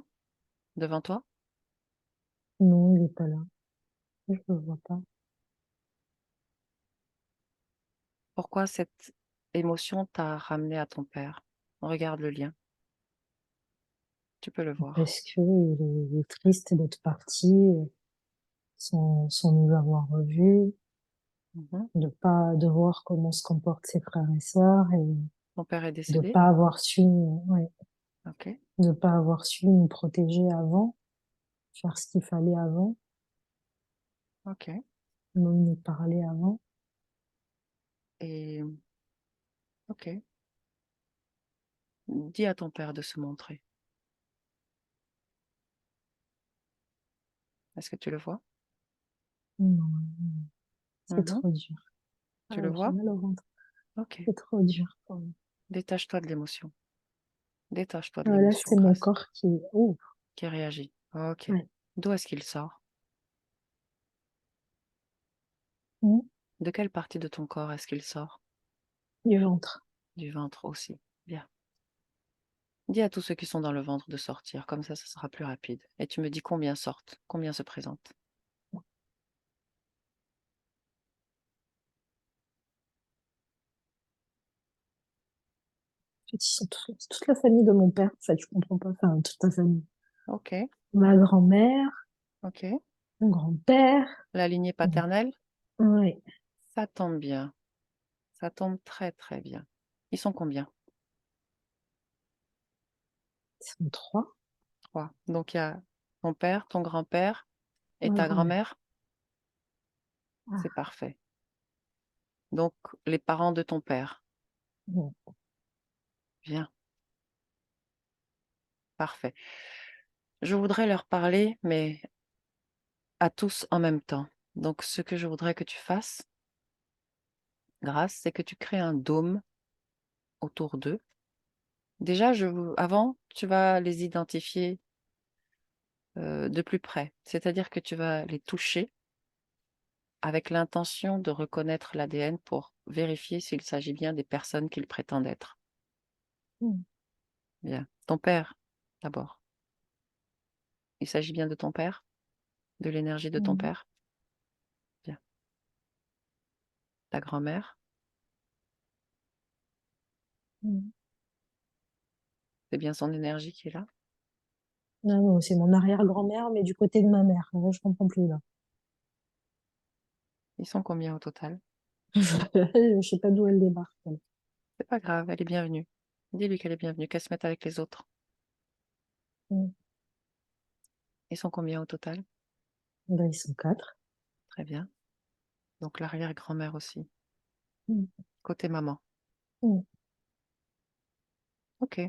Devant toi?
Non, il est pas là. Je le vois pas.
Pourquoi cette émotion t'a ramené à ton père? Regarde le lien, tu peux le voir.
Parce que il est triste d'être parti sans nous avoir revus,
Mmh.
de voir comment se comportent ses frères et sœurs et
Ton père est
de
décédé?
pas avoir su, ouais,
OK,
de pas avoir su nous protéger avant, faire ce qu'il fallait avant,
OK,
même nous parler avant.
et OK. Dis à ton père de se montrer. Est-ce que tu le vois?
Non, non, c'est
Mmh.
trop dur. Ah,
Tu le
j'ai
vois?
mal au ventre.
OK.
C'est trop dur pour moi.
Détache-toi de l'émotion. Détache-toi de
Là,
l'émotion,
c'est mon
Grace,
corps qui, oh,
qui réagit. OK.
ouais.
D'où est-ce qu'il sort?
Mm.
De quelle partie de ton corps est-ce qu'il sort?
Du ventre.
Du ventre aussi. Bien. Dis à tous ceux qui sont dans le ventre de sortir, comme ça sera plus rapide. Et tu me dis combien sortent, combien se présentent.
En fait, ils sont toute la famille de mon père. En fait, je comprends pas. Enfin, toute la famille.
OK,
Ma grand-mère,
OK.
mon grand-père.
La lignée
Mm.
paternelle,
Ouais.
ça tombe bien. Ça tombe très très bien. Ils sont combien?
Ils sont trois.
3. Donc il y a ton père, ton grand-père et
Ma
ta
grand-mère.
grand-mère. C'est
Ah,
parfait. Donc les parents de ton père.
bon.
Bien. Parfait. Je voudrais leur parler, mais à tous en même temps. Donc ce que je voudrais que tu fasses, Grâce, c'est que tu crées un dôme autour d'eux. Déjà, avant, tu vas les identifier, de plus près. C'est-à-dire que tu vas les toucher avec l'intention de reconnaître l'ADN pour vérifier s'il s'agit bien des personnes qu'ils prétendent être.
Mmh.
Bien. Ton père, d'abord. Il s'agit bien de ton père? De l'énergie de ton
Mmh.
père? Bien. Ta grand-mère?
Mmh.
C'est bien son énergie qui est là?
Non, non, c'est mon arrière-grand-mère, mais du côté de ma mère. Je comprends plus là.
Ils sont combien au total?
Je sais pas d'où elle débarque, elle.
C'est pas grave, elle est bienvenue. Dis-lui qu'elle est bienvenue, qu'elle se mette avec les autres.
Mmh.
Ils sont combien au total?
Ben, ils sont 4.
Très bien. Donc l'arrière-grand-mère aussi,
Mmh.
côté maman.
Mmh.
OK.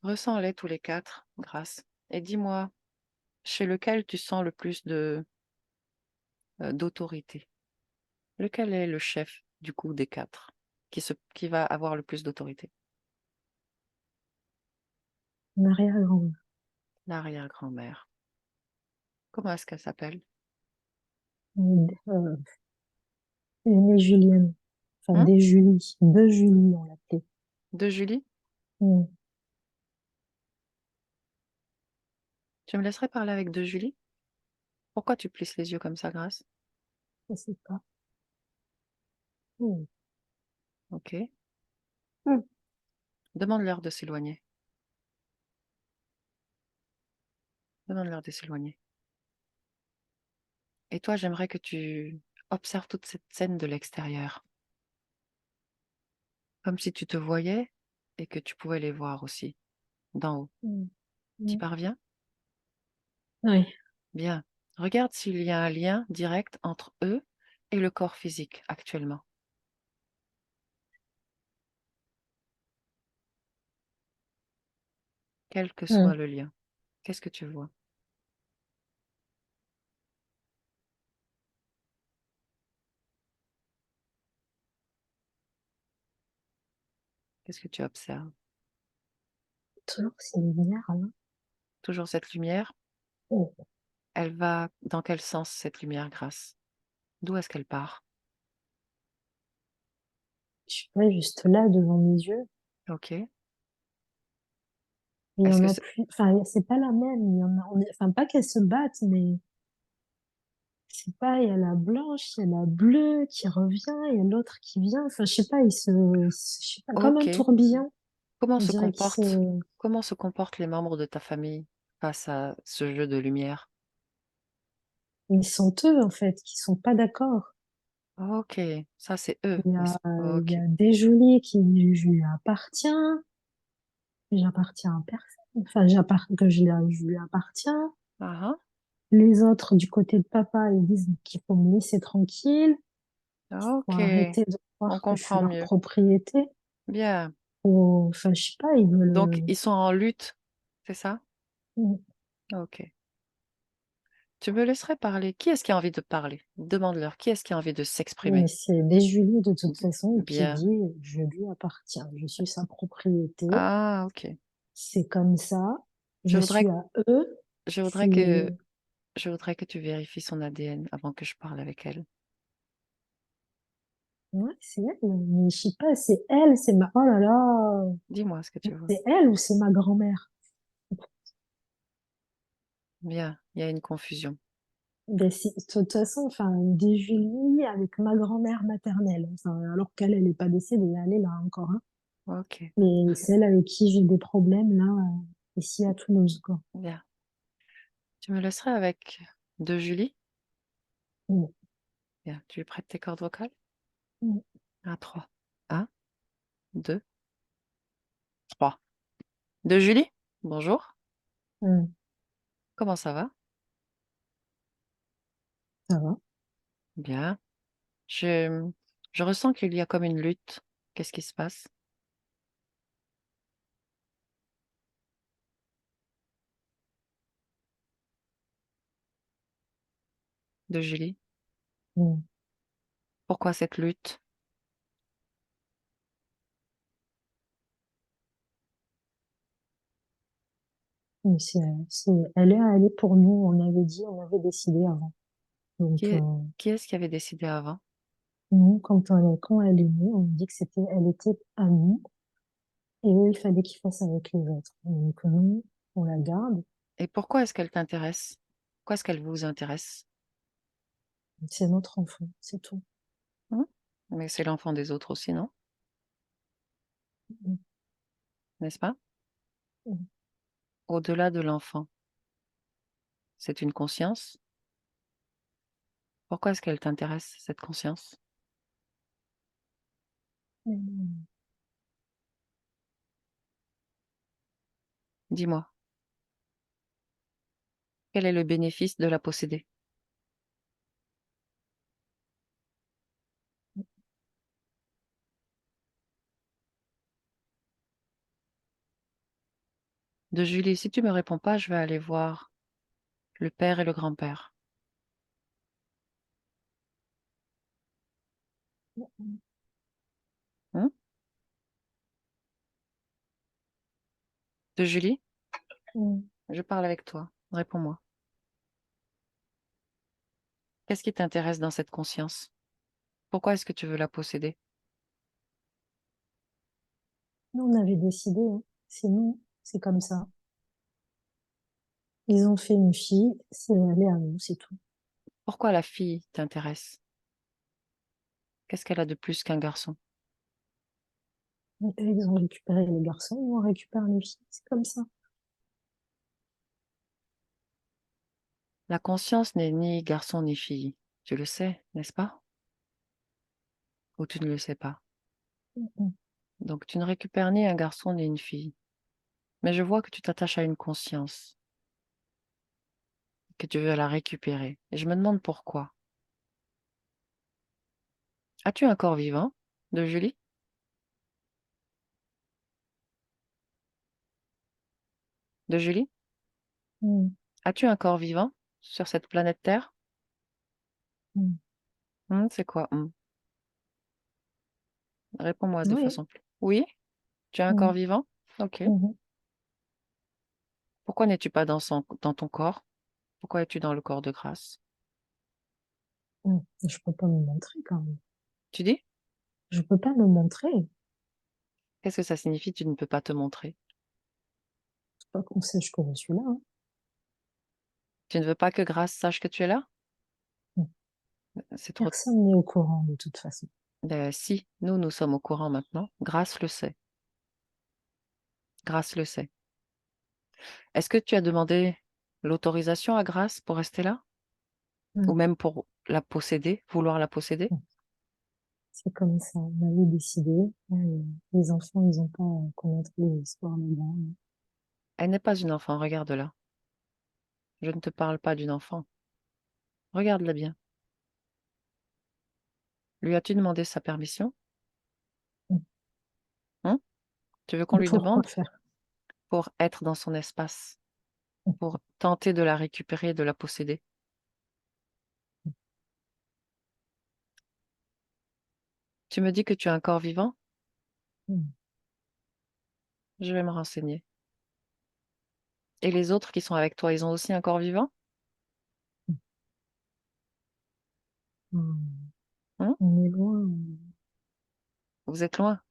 Ressens-les tous les 4, Grâce, et dis-moi, chez lequel tu sens le plus d'autorité? Lequel est le chef, du coup, des 4, qui va avoir le plus d'autorité?
Mon arrière-grand-mère.
L'arrière-grand-mère. Comment est-ce qu'elle s'appelle?
Euh, Aînée Julienne. Enfin,
Mmh?
des Julie. Deux Julie, on l'appelait.
De Julie?
Mmh.
Tu me laisserais parler avec de Julie? Pourquoi tu plisses les yeux comme ça, Grâce?
Je sais pas. Mmh.
OK.
Mmh.
Demande-leur de s'éloigner. Demande-leur de s'éloigner. Et toi, j'aimerais que tu observes toute cette scène de l'extérieur, comme si tu te voyais et que tu pouvais les voir aussi, d'en haut.
Mmh.
Tu
Mmh.
parviens?
Oui.
Bien. Regarde s'il y a un lien direct entre eux et le corps physique actuellement, quel que
Mmh.
soit le lien. Qu'est-ce que tu vois? Qu'est-ce que tu observes?
Toujours ces lumières-là.
Toujours cette lumière?
Mmh.
Elle va dans quel sens cette lumière, Grâce? D'où est-ce qu'elle part?
Je sais pas, juste là, devant mes yeux.
OK.
Il y
Est-ce
en
que
a
c'est
plus. Enfin, c'est pas la même. Il y en a, enfin, pas qu'elles se battent, mais je sais pas, il y a la blanche, il y a la bleue qui revient, il y a l'autre qui vient. Enfin, je sais pas, je sais pas, comme un
OK.
tourbillon.
Comment
On
se
dirait qu'ils se,
comportent comment se comportent les membres de ta famille face à ce jeu de lumière?
ils sont eux, en fait, qui sont pas d'accord.
OK, ça c'est eux.
Il y
OK.
a des geôliers qui je lui appartient, j'appartiens à personne. Enfin, que je lui appartiens.
Ah hein.
Les autres, du côté de papa, ils disent qu'il faut me laisser tranquille, faut
OK,
arrêter de
on
croire que je suis
comprend
leur
mieux.
propriété.
Bien.
Enfin, je sais pas, ils
Donc
veulent.
ils sont en lutte, c'est ça?
Mm.
OK. Tu me laisserais parler. Qui est-ce qui a envie de parler? Demande-leur, qui est-ce qui a envie de
Mais
s'exprimer?
c'est des Julie de toute façon qui
Bien.
dit je lui appartiens, je suis sa propriété,
Ah OK.
c'est comme ça,
Je
je
voudrais
suis à eux,
je
c'est
voudrais que je voudrais que tu vérifies son ADN avant que je parle avec elle.
ouais, c'est elle, mais je sais pas, c'est elle, c'est ma oh là là,
Dis-moi ce que tu vois.
c'est elle ou c'est ma grand-mère?
Bien, il y a une confusion.
Ben, de toute façon, enfin, des Julie avec ma grand-mère maternelle, enfin, alors qu'elle, elle est pas décédée, elle est là encore, hein.
OK,
Mais celle avec qui j'ai des problèmes, là, ici à Toulouse, quoi.
bien. Tu me laisserais avec de Julie?
Mm.
Bien. Tu lui prêtes tes cordes vocales?
Mm.
À 3. 1, 2, 3. De Julie? Bonjour,
Mm.
comment ça va?
Ça va.
Bien. Je je ressens qu'il y a comme une lutte. Qu'est-ce qui se passe? de Julie?
Mm.
Pourquoi cette lutte?
Mais elle est pour nous, on avait décidé avant.
Qui
Donc,
est, qui est-ce qui avait décidé avant?
nous, quand elle est née, on dit que elle était à nous, et eux, il fallait qu'ils fassent avec les autres. Donc, nous, on la garde,
Et pourquoi est-ce qu'elle t'intéresse? Pourquoi est-ce qu'elle vous intéresse?
c'est notre enfant, c'est tout.
Hein? Mais c'est l'enfant des autres aussi, non?
Mm.
N'est-ce pas?
Mm.
Au-delà de l'enfant, c'est une conscience. Pourquoi est-ce qu'elle t'intéresse, cette conscience?
Mm.
Dis-moi, quel est le bénéfice de la posséder? De Julie, si tu me réponds pas, je vais aller voir le père et le grand-père. Hein? De Julie,
Mm.
je parle avec toi. Réponds-moi. Qu'est-ce qui t'intéresse dans cette conscience? Pourquoi est-ce que tu veux la posséder?
Nous, on avait décidé, hein. C'est nous, c'est comme ça. Ils ont fait une fille, elle est à nous, c'est tout.
Pourquoi la fille t'intéresse? Qu'est-ce qu'elle a de plus qu'un garçon?
Et ils ont récupéré les garçons, nous, on récupère les filles, c'est comme ça.
La conscience n'est ni garçon ni fille. Tu le sais, n'est-ce pas? Ou tu ne le sais pas?
Mm.
Donc tu ne récupères ni un garçon ni une fille. Mais je vois que tu t'attaches à une conscience, que tu veux la récupérer. Et je me demande pourquoi. As-tu un corps vivant de Julie? De Julie?
Mm.
As-tu un corps vivant sur cette planète Terre?
Mm.
C'est quoi? Réponds-moi de
Oui.
façon plus. Oui, tu as un corps
Mm.
vivant? Ok.
Mhm.
Pourquoi n'es-tu pas dans ton corps? Pourquoi es-tu dans le corps de grâce?
Mm. Je peux pas me montrer quand même.
Tu dis?
Je peux pas me montrer.
Qu'est-ce que ça signifie, tu ne peux pas te montrer?
C'est pas qu'on sache que je suis là, hein.
Tu ne veux pas que grâce sache que tu es là?
Mm.
C'est trop.
Personne n'est au courant de toute façon.
Si, nous sommes au courant maintenant. Grâce le sait. Grâce le sait. Est-ce que tu as demandé l'autorisation à Grâce pour rester là? Ou
Mm.
même pour la posséder, vouloir la posséder?
Mm. C'est comme ça. On avait décidé. Les enfants, ils ont pas à connaître les histoires là-dedans.
Elle n'est pas une enfant, regarde-la. Je ne te parle pas d'une enfant. Regarde-la bien. Lui as-tu demandé sa permission?
Mm.
Hein? Tu veux qu'on lui
Pourquoi
demande
faire?
pour être dans son espace,
Mm.
pour tenter de la récupérer et de la posséder? Tu me dis que tu as un corps vivant?
Mm.
Je vais me renseigner. Et les autres qui sont avec toi, ils ont aussi un corps vivant?
Mm.
Hein?
On est loin.
Vous êtes loin?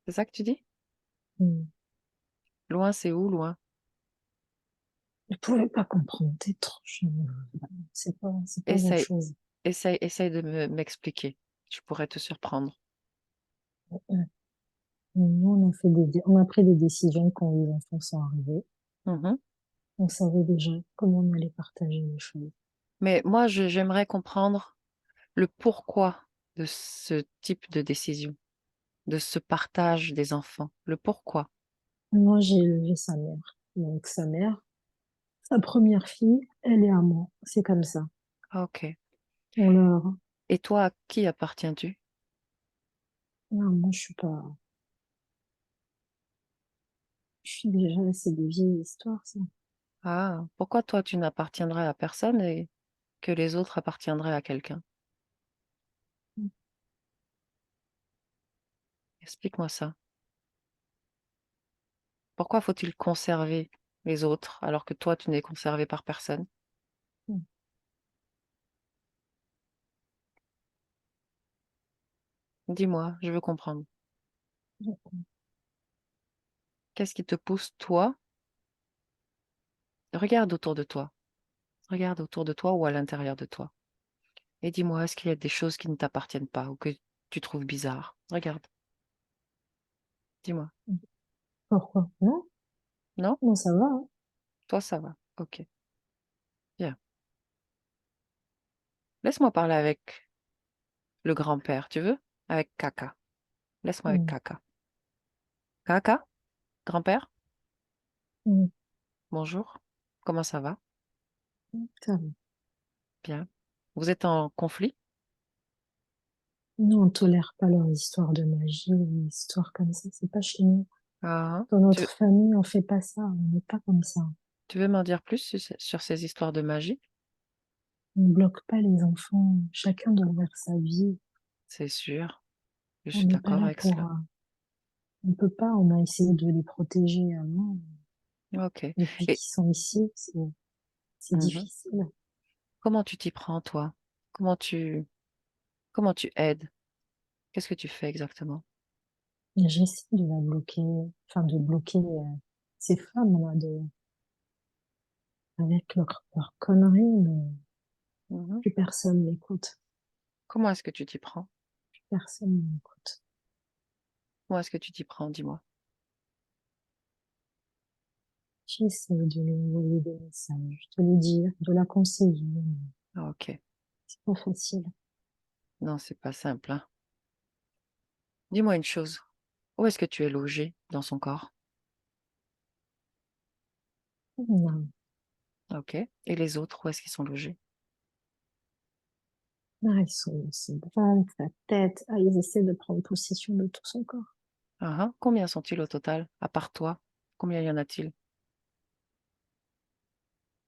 C'est ça que tu dis?
Mm.
Loin, c'est où, loin?
Je pouvais pas comprendre. T'es trop. C'est pas
Essaye,
grand-chose.
essaye de m'expliquer. Je pourrais te surprendre.
Mm. Nous, on a pris des décisions quand les enfants sont arrivés.
Mhm.
On savait déjà comment on allait partager les choses.
Mais moi, j'aimerais comprendre le pourquoi de ce type de décision, de ce partage des enfants. Le pourquoi.
Moi, j'ai élevé sa mère. Donc, sa mère, sa première fille, elle est à moi. C'est comme ça.
Ah, ok.
On leur...
Et toi, à qui appartiens-tu?
Non, moi, je suis pas... Je suis déjà... C'est des vieilles histoires, ça.
Ah, pourquoi toi, tu n'appartiendrais à personne et que les autres appartiendraient à quelqu'un?
Mm.
Explique-moi ça. Pourquoi faut-il conserver les autres alors que toi, tu n'es conservé par personne?
Mm.
Dis-moi, je veux comprendre.
Mm.
Qu'est-ce qui te pousse, toi? Regarde autour de toi. Regarde autour de toi ou à l'intérieur de toi. Et dis-moi, est-ce qu'il y a des choses qui ne t'appartiennent pas ou que tu trouves bizarres? Regarde, dis-moi.
Mm. Pourquoi? Non,
Non?
non, ça va, hein.
Toi, ça va. Ok, bien. Laisse-moi parler avec le grand-père, tu veux? Avec Kaka. Laisse-moi avec
Mm.
Kaka. Kaka, grand-père,
Mm.
bonjour. Comment ça va?
Ça va.
Bien. Vous êtes en conflit?
Nous, on tolère pas leur histoire de magie, les histoires comme ça, c'est pas chez nous.
Ah,
Dans
tu,
notre famille, on fait pas ça, on n'est pas comme ça.
tu veux m'en dire plus sur ces histoires de magie?
On bloque pas les enfants, chacun doit faire sa vie.
C'est sûr, je
On
suis
n'est pas
d'accord
là
avec
pour.
cela.
On peut pas, on a essayé de les protéger avant.
Ok.
Depuis
Et
qu'ils sont ici, c'est
mhm.
difficile.
Comment tu t'y prends, toi? Comment tu, comment tu aides? Qu'est-ce que tu fais exactement?
J'essaie de la bloquer, enfin de bloquer ces femmes-là avec leurs conneries, mais
Mhm.
plus personne n'écoute.
Comment est-ce que tu t'y prends?
Personne n'écoute.
Comment est-ce que tu t'y prends, dis-moi.
J'essaie de lui envoyer des messages, de lui dire, de la conseiller, mais
Ah, ok.
c'est pas facile.
Non, c'est pas simple, hein. Dis-moi une chose. Où est-ce que tu es logé dans son corps?
Non,
Ok. Et les autres, où est-ce qu'ils sont logés?
là, ils sont bras, sa tête, ah, ils essaient de prendre possession de tout son corps.
Ah, ah. Combien sont-ils au total? À part toi, combien y en a-t-il?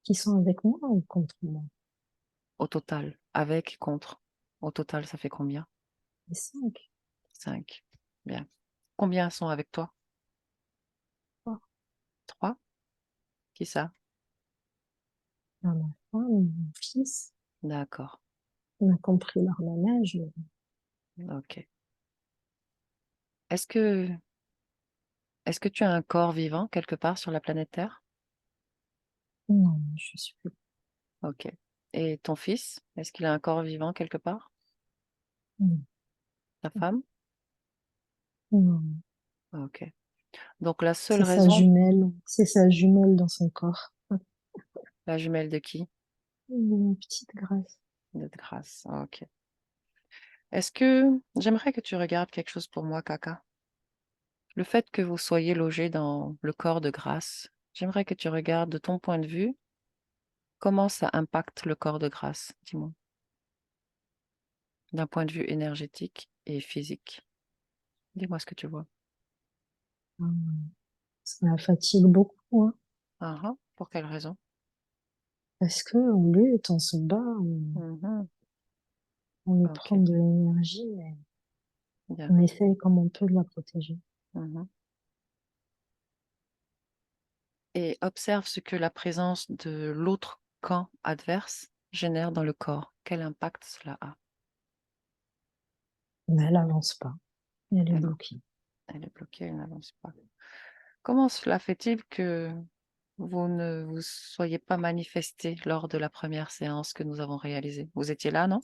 Qui sont avec moi ou contre moi?
Au total, avec et contre. Au total, ça fait combien?
Les cinq.
5. Bien. Combien sont avec toi?
Oh,
3. Qui ça?
là, ma femme, mon fils,
D'accord.
on a compris leur manège.
Ok. Est-ce que, est-ce que tu as un corps vivant quelque part sur la planète Terre?
Non, je suis plus.
Ok. Et ton fils, est-ce qu'il a un corps vivant quelque part?
Non,
Ta femme?
non.
Ok. Donc la seule
C'est sa
raison,
jumelle. C'est sa jumelle dans son corps.
la jumelle de qui?
Une petite grâce.
De grâce. Ok. Est-ce que j'aimerais que tu regardes quelque chose pour moi, Kaka? Le fait que vous soyez logé dans le corps de grâce, j'aimerais que tu regardes de ton point de vue comment ça impacte le corps de grâce, dis-moi, d'un point de vue énergétique et physique. Dis-moi ce que tu vois.
Hum, Ça la fatigue beaucoup, hein,
Ah, ah, pour quelle raison?
parce que on lutte, on se bat,
Mhm.
on lui prend
Ok,
de l'énergie, mais
bien.
on essaie comme on peut de la protéger.
Mhm. Et observe ce que la présence de l'autre camp adverse génère dans le corps. Quel impact cela a?
Mais elle avance pas. Elle est
Elle,
bloquée.
elle est bloquée, elle n'avance pas. Comment cela fait-il que vous ne vous soyez pas manifesté lors de la première séance que nous avons réalisée? Vous étiez là, non?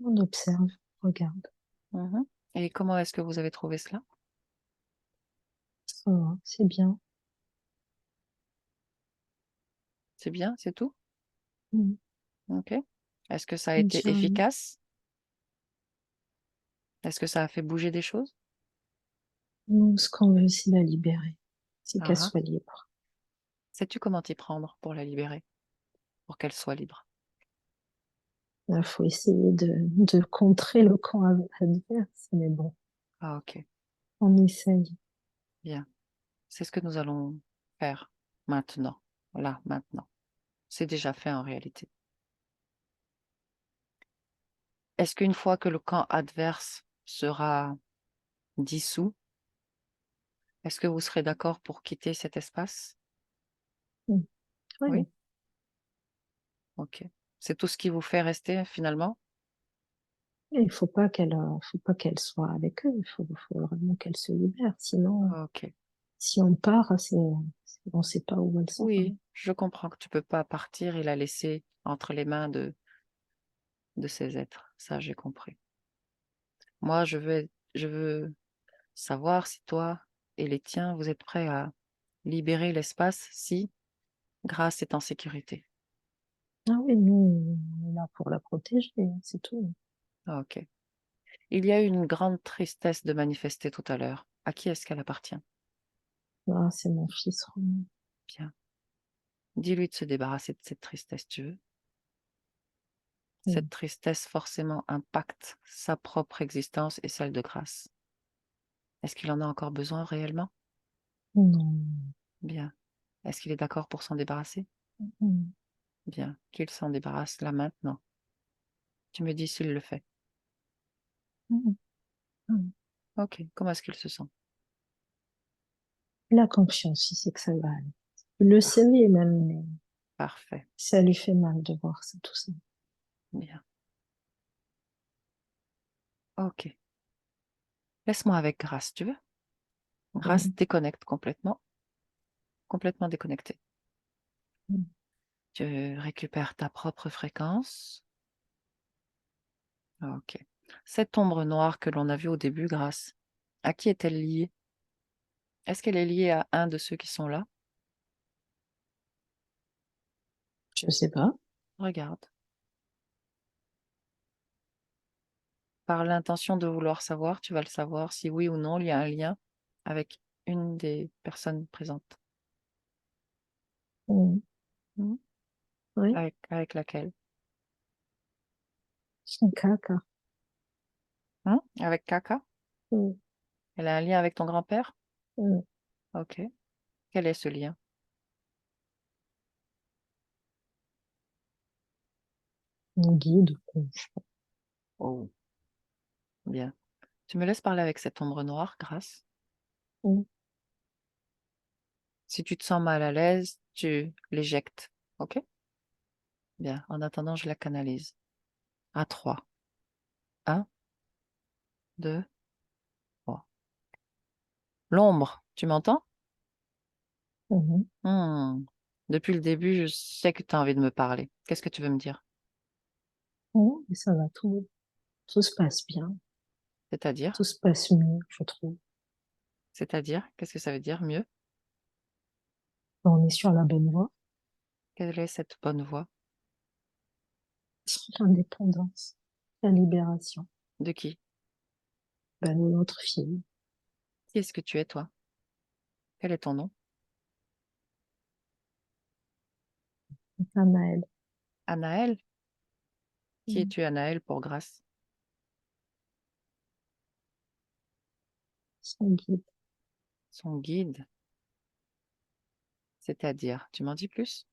On observe, on regarde.
Mhm. Et comment est-ce que vous avez trouvé cela?
Ça va, c'est bien.
C'est bien, c'est tout?
Mm.
Ok. Est-ce que ça a
On
été
dit rien.
efficace? Est-ce que ça a fait bouger des choses?
Nous, ce qu'on veut, c'est la libérer. C'est
Ah
qu'elle
ah.
soit libre.
Sais-tu comment t'y prendre pour la libérer, pour qu'elle soit libre?
Il faut essayer de contrer le camp adverse, mais bon,
Ah ok,
on essaye.
bien. C'est ce que nous allons faire maintenant. Là, maintenant. C'est déjà fait en réalité. Est-ce qu'une fois que le camp adverse sera dissous, est-ce que vous serez d'accord pour quitter cet espace?
Mm.
Oui?
Oui,
OK. C'est tout ce qui vous fait rester finalement?
il faut pas qu'elle soit avec eux. Faut vraiment qu'elle se libère. Sinon,
OK.
si on part, on sait pas où elle sera.
Oui, je comprends que tu peux pas partir et la laisser entre les mains de ces êtres. Ça, j'ai compris. Moi, je veux savoir si toi et les tiens, vous êtes prêts à libérer l'espace si Grâce est en sécurité.
Ah oui, nous, on est là pour la protéger, c'est tout.
Ah, OK. Il y a eu une grande tristesse de manifester tout à l'heure. À qui est-ce qu'elle appartient?
Ah, c'est mon fils Romain.
Bien. Dis-lui de se débarrasser de cette tristesse, tu veux?
Mm.
Cette tristesse forcément impacte sa propre existence et celle de Grâce. Est-ce qu'il en a encore besoin réellement?
Non.
Bien. Est-ce qu'il est d'accord pour s'en débarrasser?
Mm.
Bien. Qu'il s'en débarrasse là maintenant. Tu me dis s'il le fait.
Mm. Mm.
OK. Comment est-ce qu'il se sent?
Il a confiance, il sait que ça va aller. Il le
Par-
savait même, mais
Parfait.
ça lui fait mal de voir ça, tout ça.
Bien. OK. Laisse-moi avec Grâce, tu veux? Grâce
Mm.
déconnecte complètement déconnecté.
Mm.
Tu récupères ta propre fréquence. OK. Cette ombre noire que l'on a vue au début, Grâce, à qui est-elle liée? Est-ce qu'elle est liée à un de ceux qui sont là?
Je sais pas.
Regarde. Par l'intention de vouloir savoir, tu vas le savoir si oui ou non il y a un lien avec une des personnes présentes.
Mm.
Mmh.
Oui,
Avec laquelle?
son caca.
Avec Kaka?
Mm.
Elle a un lien avec ton grand-père?
Mm.
OK. Quel est ce lien?
Mon guide. Je sais pas.
Oh, bien. Tu me laisses parler avec cette ombre noire, Grâce?
Mm.
Si tu te sens mal à l'aise, tu l'éjectes. OK? Bien. En attendant, je la canalise. À 3. 1, 2, 3. L'ombre, tu m'entends?
Mhm.
Mmh. Depuis le début, je sais que tu as envie de me parler. Qu'est-ce que tu veux me dire?
Mm. Mais ça va, tout se passe bien.
C'est-à-dire?
Tout se passe mieux, je trouve.
C'est-à-dire? Qu'est-ce que ça veut dire mieux?
On est sur la bonne voie.
Quelle est cette bonne voie?
L'indépendance, la libération.
De qui?
Ben, notre fille,
Qui est-ce que tu es, toi? Quel est ton nom?
Anaël,
Anaël? Qui
mm,
es-tu, Anaël, pour Grâce?
son guide.
Son guide? C'est-à-dire? Tu m'en dis plus?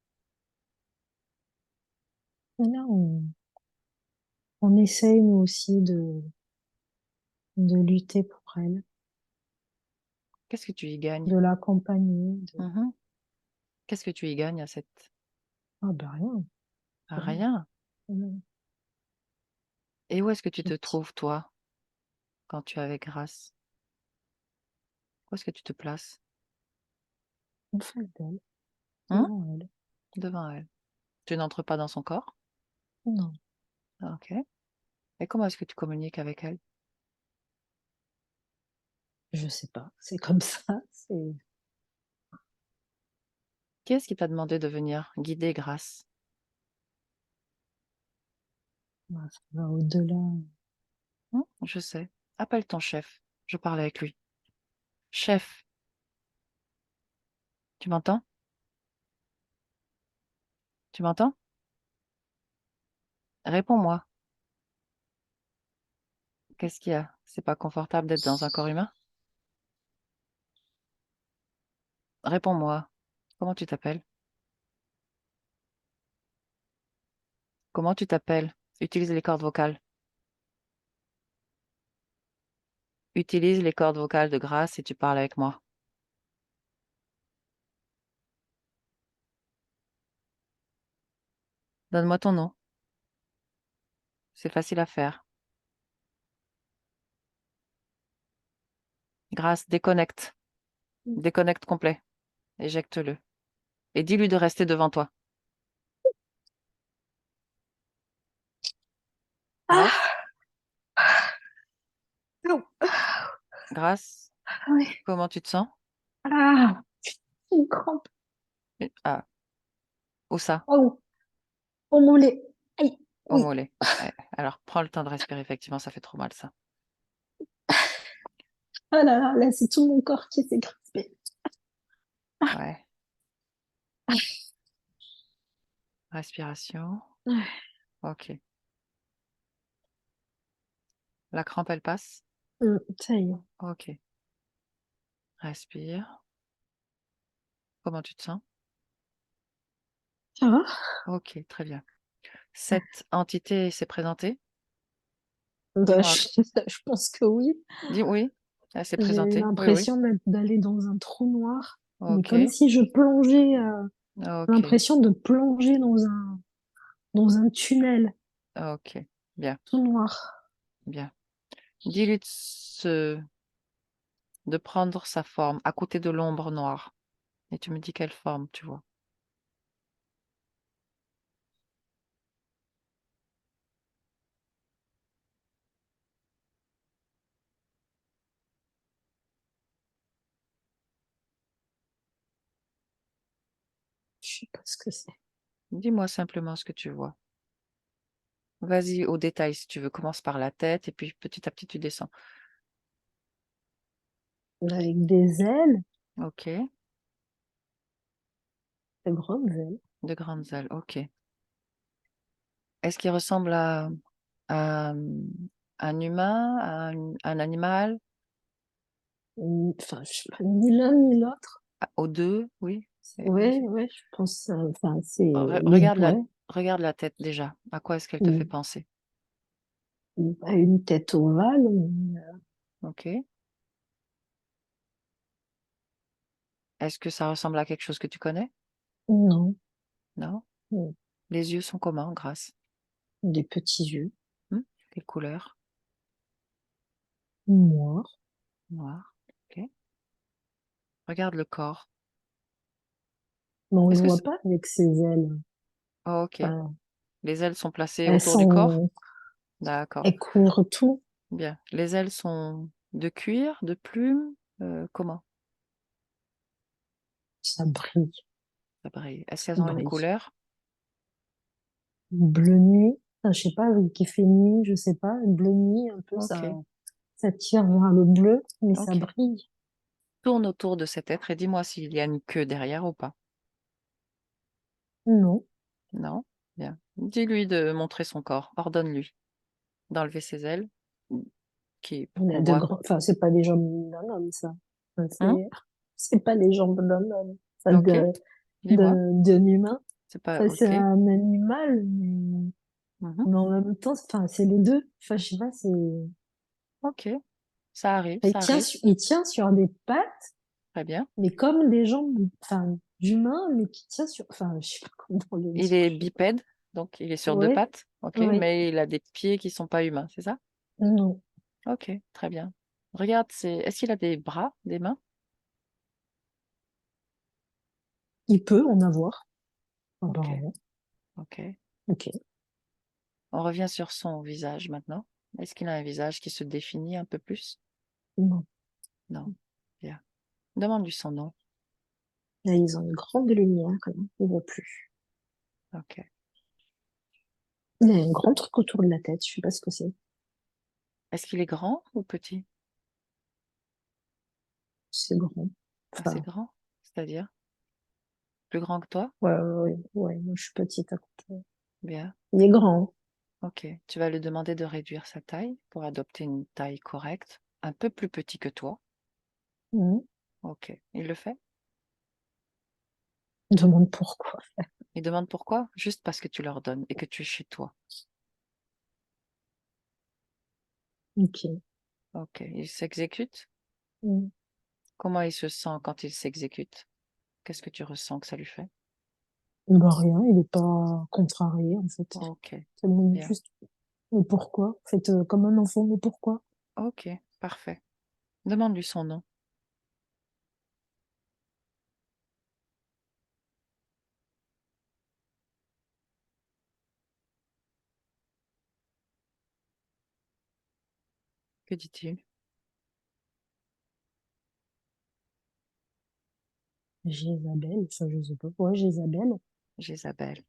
Et là, on essaye, nous aussi, de lutter pour elle,
Qu'est-ce que tu y gagnes?
de l'accompagner.
Mhm. Qu'est-ce que tu y gagnes à cette...
Ah ben rien,
à
rien.
rien?
Non.
Et où est-ce que tu te
Puis,
trouves, toi, quand tu es avec Grâce? Où est-ce que tu te places?
en face d'elle,
Hein?
devant elle.
Devant elle. Tu n'entres pas dans son corps?
Non,
Ah, OK. Et comment est-ce que tu communiques avec elle?
je sais pas. C'est comme ça.
Qui est-ce qui t'a demandé de venir guider Grâce?
Ça va au-delà.
Je sais. Appelle ton chef. Je parle avec lui. Chef, tu m'entends? Tu m'entends? Réponds-moi. Qu'est-ce qu'il y a? C'est pas confortable d'être dans un corps humain? Réponds-moi. Comment tu t'appelles? Comment tu t'appelles? Utilise les cordes vocales. Utilise les cordes vocales de grâce et tu parles avec moi. Donne-moi ton nom. C'est facile à faire. Grâce, déconnecte. Déconnecte complet. Éjecte-le. Et dis-lui de rester devant toi. Grâce,
Ah, non.
Grâce,
Ouais.
comment tu te sens?
Ah, une crampe.
Ah, où ça?
Oh, au mollet. Aïe,
Au
oui.
mollet. Ouais. Alors, prends le temps de respirer. Effectivement, ça fait trop mal, ça.
Ah là, c'est tout mon corps qui s'est crispé.
Ouais. Respiration.
Ah,
Ok. La crampe, elle passe?
ça y est.
Ok. Respire. Comment tu te sens?
Ça va?
Ok, très bien. Cette entité s'est présentée?
Bah,
Dis-moi.
je pense que oui.
Dis oui. Elle s'est
J'ai eu
présentée? Oui, oui.
l'impression d'aller dans un trou noir, mais comme
Ok.
si je plongeais,
Ok.
l'impression de plonger dans un tunnel
Ok. Bien.
tout noir.
Bien. Dis-lui de prendre sa forme à côté de l'ombre noire. Et tu me dis quelle forme, tu vois.
Je sais pas ce que c'est.
Dis-moi simplement ce que tu vois. Vas-y au détail si tu veux. Commence par la tête et puis petit à petit tu descends.
Avec des ailes,
Ok.
de grandes ailes.
De grandes ailes. Ok. Est-ce qu'il ressemble à un humain, à un animal?
Enfin, je sais pas, ni l'un ni l'autre.
Aux deux? Oui.
Ouais, ouais, je pense, enfin, c'est
Regarde
ouais,
regarde la tête déjà. À quoi est-ce qu'elle te fait
une,
penser?
une tête ovale.
Ok. Est-ce que ça ressemble à quelque chose que tu connais?
Non,
Non?
non,
Les yeux sont comment, Grâce?
des petits yeux
Hmm. Quelle couleur?
noirs.
Noir. Ok. Regarde le corps.
Mais on le
Est-ce que
voit pas avec ses ailes.
Oh, ok.
Enfin,
Les ailes sont placées
elles
autour du corps?
sont,
D'accord.
elles couvrent tout.
Bien. Les ailes sont de cuir, de plumes? Comment?
Ça brille,
Ça brille. Est-ce
ça
qu'elles ont une
brille.
couleur?
Bleu nuit, enfin, je sais pas, qui fait nuit, je sais pas, bleu nuit, un peu,
Ok.
ça tire vers le bleu, mais ça
Ok.
brille.
Tourne autour de cet être et dis-moi s'il y a une queue derrière ou pas.
Non,
Non? Bien. Dis-lui de montrer son corps. Ordonne-lui d'enlever ses ailes pour
il a
qu'on
de
voit.
grands, enfin, c'est pas les jambes d'un homme, ça. Enfin,
Hein?
c'est pas les jambes d'un homme, enfin,
Ok. Dis-moi.
d'un humain.
C'est pas
Enfin, c'est
ok.
un animal,
Mhm.
mais en même temps, enfin, c'est les deux. Enfin, je sais pas,
Ok. Ça arrive,
il
ça
tient,
arrive.
il tient sur des pattes,
Très bien.
mais comme des jambes, enfin, d'humain, mais qui tient sur, enfin, je sais pas comment le
Il
dire.
est bipède, donc il est sur deux
Ouais,
pattes. Ok.
oui,
Mais il a des pieds qui sont pas humains, c'est ça?
non.
Ok. Très bien. Regarde, est-ce qu'il a des bras, des mains?
Il peut en avoir,
Ok.
apparemment.
Ok.
Ok,
On revient sur son visage maintenant. Est-ce qu'il a un visage qui se définit un peu plus?
non.
Non. Bien. Demande-lui son nom.
Là, ils ont une grande lumière, là. On ne voit plus.
Ok.
Il y a un grand truc autour de la tête, je sais pas ce que c'est.
Est-ce qu'il est grand ou petit?
C'est grand.
Assez
Enfin,
grand, c'est-à-dire plus grand que toi?
ouais, ouais, ouais, moi, je suis petite à côté.
Bien.
Il est grand.
Ok. Tu vas lui demander de réduire sa taille pour adopter une taille correcte, un peu plus petit que toi.
Mhm.
Ok. Il le fait?
Il demande pourquoi.
Il demande pourquoi? Juste parce que tu leur donnes et que tu es chez toi.
Ok.
Ok. Il s'exécute?
Mm.
Comment il se sent quand il s'exécute? Qu'est-ce que tu ressens que ça lui fait?
Bah, rien, il est pas contrarié, en fait.
Ok.
Ça me demande
Bien.
juste, mais pourquoi? En fait, comme un enfant, mais pourquoi?
Ok. Parfait. Demande-lui son nom. Que dit-il?
Jézabel, ça, je sais pas. Ouais, Jézabel.
Jézabel.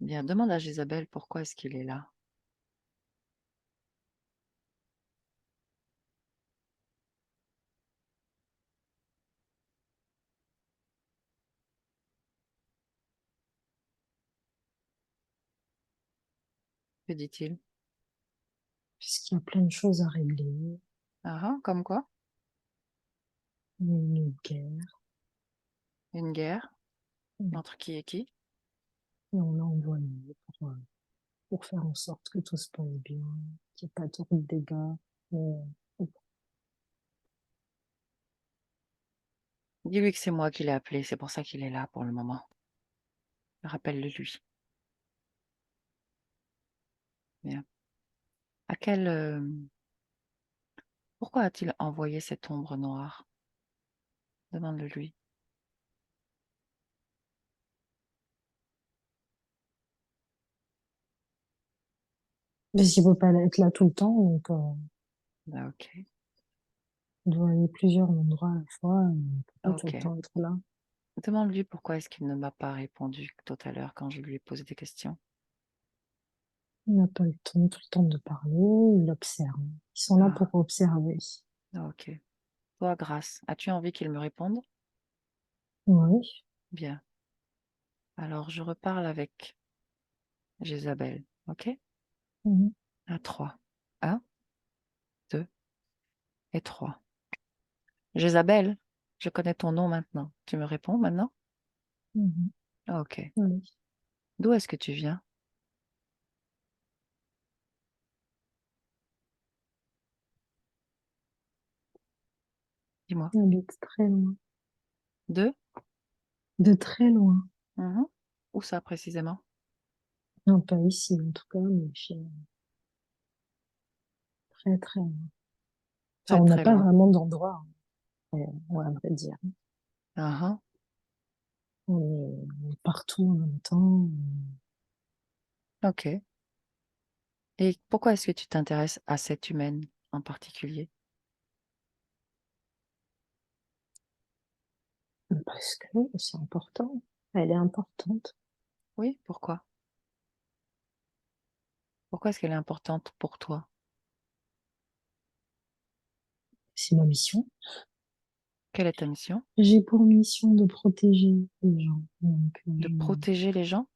Bien. Demande à Jézabel pourquoi est-ce qu'il est là. Que dit-il?
Puisqu'il y a plein de choses à régler.
Ah, ah, comme quoi?
Une guerre.
Une guerre?
Mm.
Entre qui et qui?
Et on l'a envoyé pour faire en sorte que tout se passe bien, qu'il n'y ait pas trop de dégâts. Mais,
Dis-lui que c'est moi qui l'ai appelé, c'est pour ça qu'il est là pour le moment. Rappelle-le lui. Bien. À quel, pourquoi a-t-il envoyé cette ombre noire? Demande-le lui.
parce qu'il ne peut pas être là tout le temps, donc
Ah, ok.
il doit aller plusieurs endroits à la fois. Il ne peut pas tout le
Ok.
temps être là.
Demande-lui pourquoi est-ce qu'il ne m'a pas répondu tout à l'heure quand je lui ai posé des questions.
Il n'a pas le temps, tout le temps de parler, il observe. Ils sont là
Ah,
pour observer.
ok. Toi, Grâce, as-tu envie qu'il me réponde?
Oui.
Bien. Alors, je reparle avec Jézabel. Ok?
Mhm.
À 3. 1, 2 et 3. Jézabel, je connais ton nom maintenant. Tu me réponds maintenant?
Mhm.
Ok.
Oui.
D'où est-ce que tu viens? Dis-moi.
Il habite très loin.
De?
De très loin.
Mhm. Où ça précisément?
Non, pas ici en tout cas, mais très très loin. Enfin,
Très
on n'a
très
pas
loin.
vraiment d'endroit, ouais, à vrai dire.
Ah, ah.
On est partout en même temps.
Ok. Et pourquoi est-ce que tu t'intéresses à cette humaine en particulier?
Parce que c'est important. Elle est importante.
Oui, pourquoi? Pourquoi est-ce qu'elle est importante pour toi?
C'est ma mission.
Quelle est ta mission?
J'ai pour mission de protéger les gens. Donc,
De protéger les gens?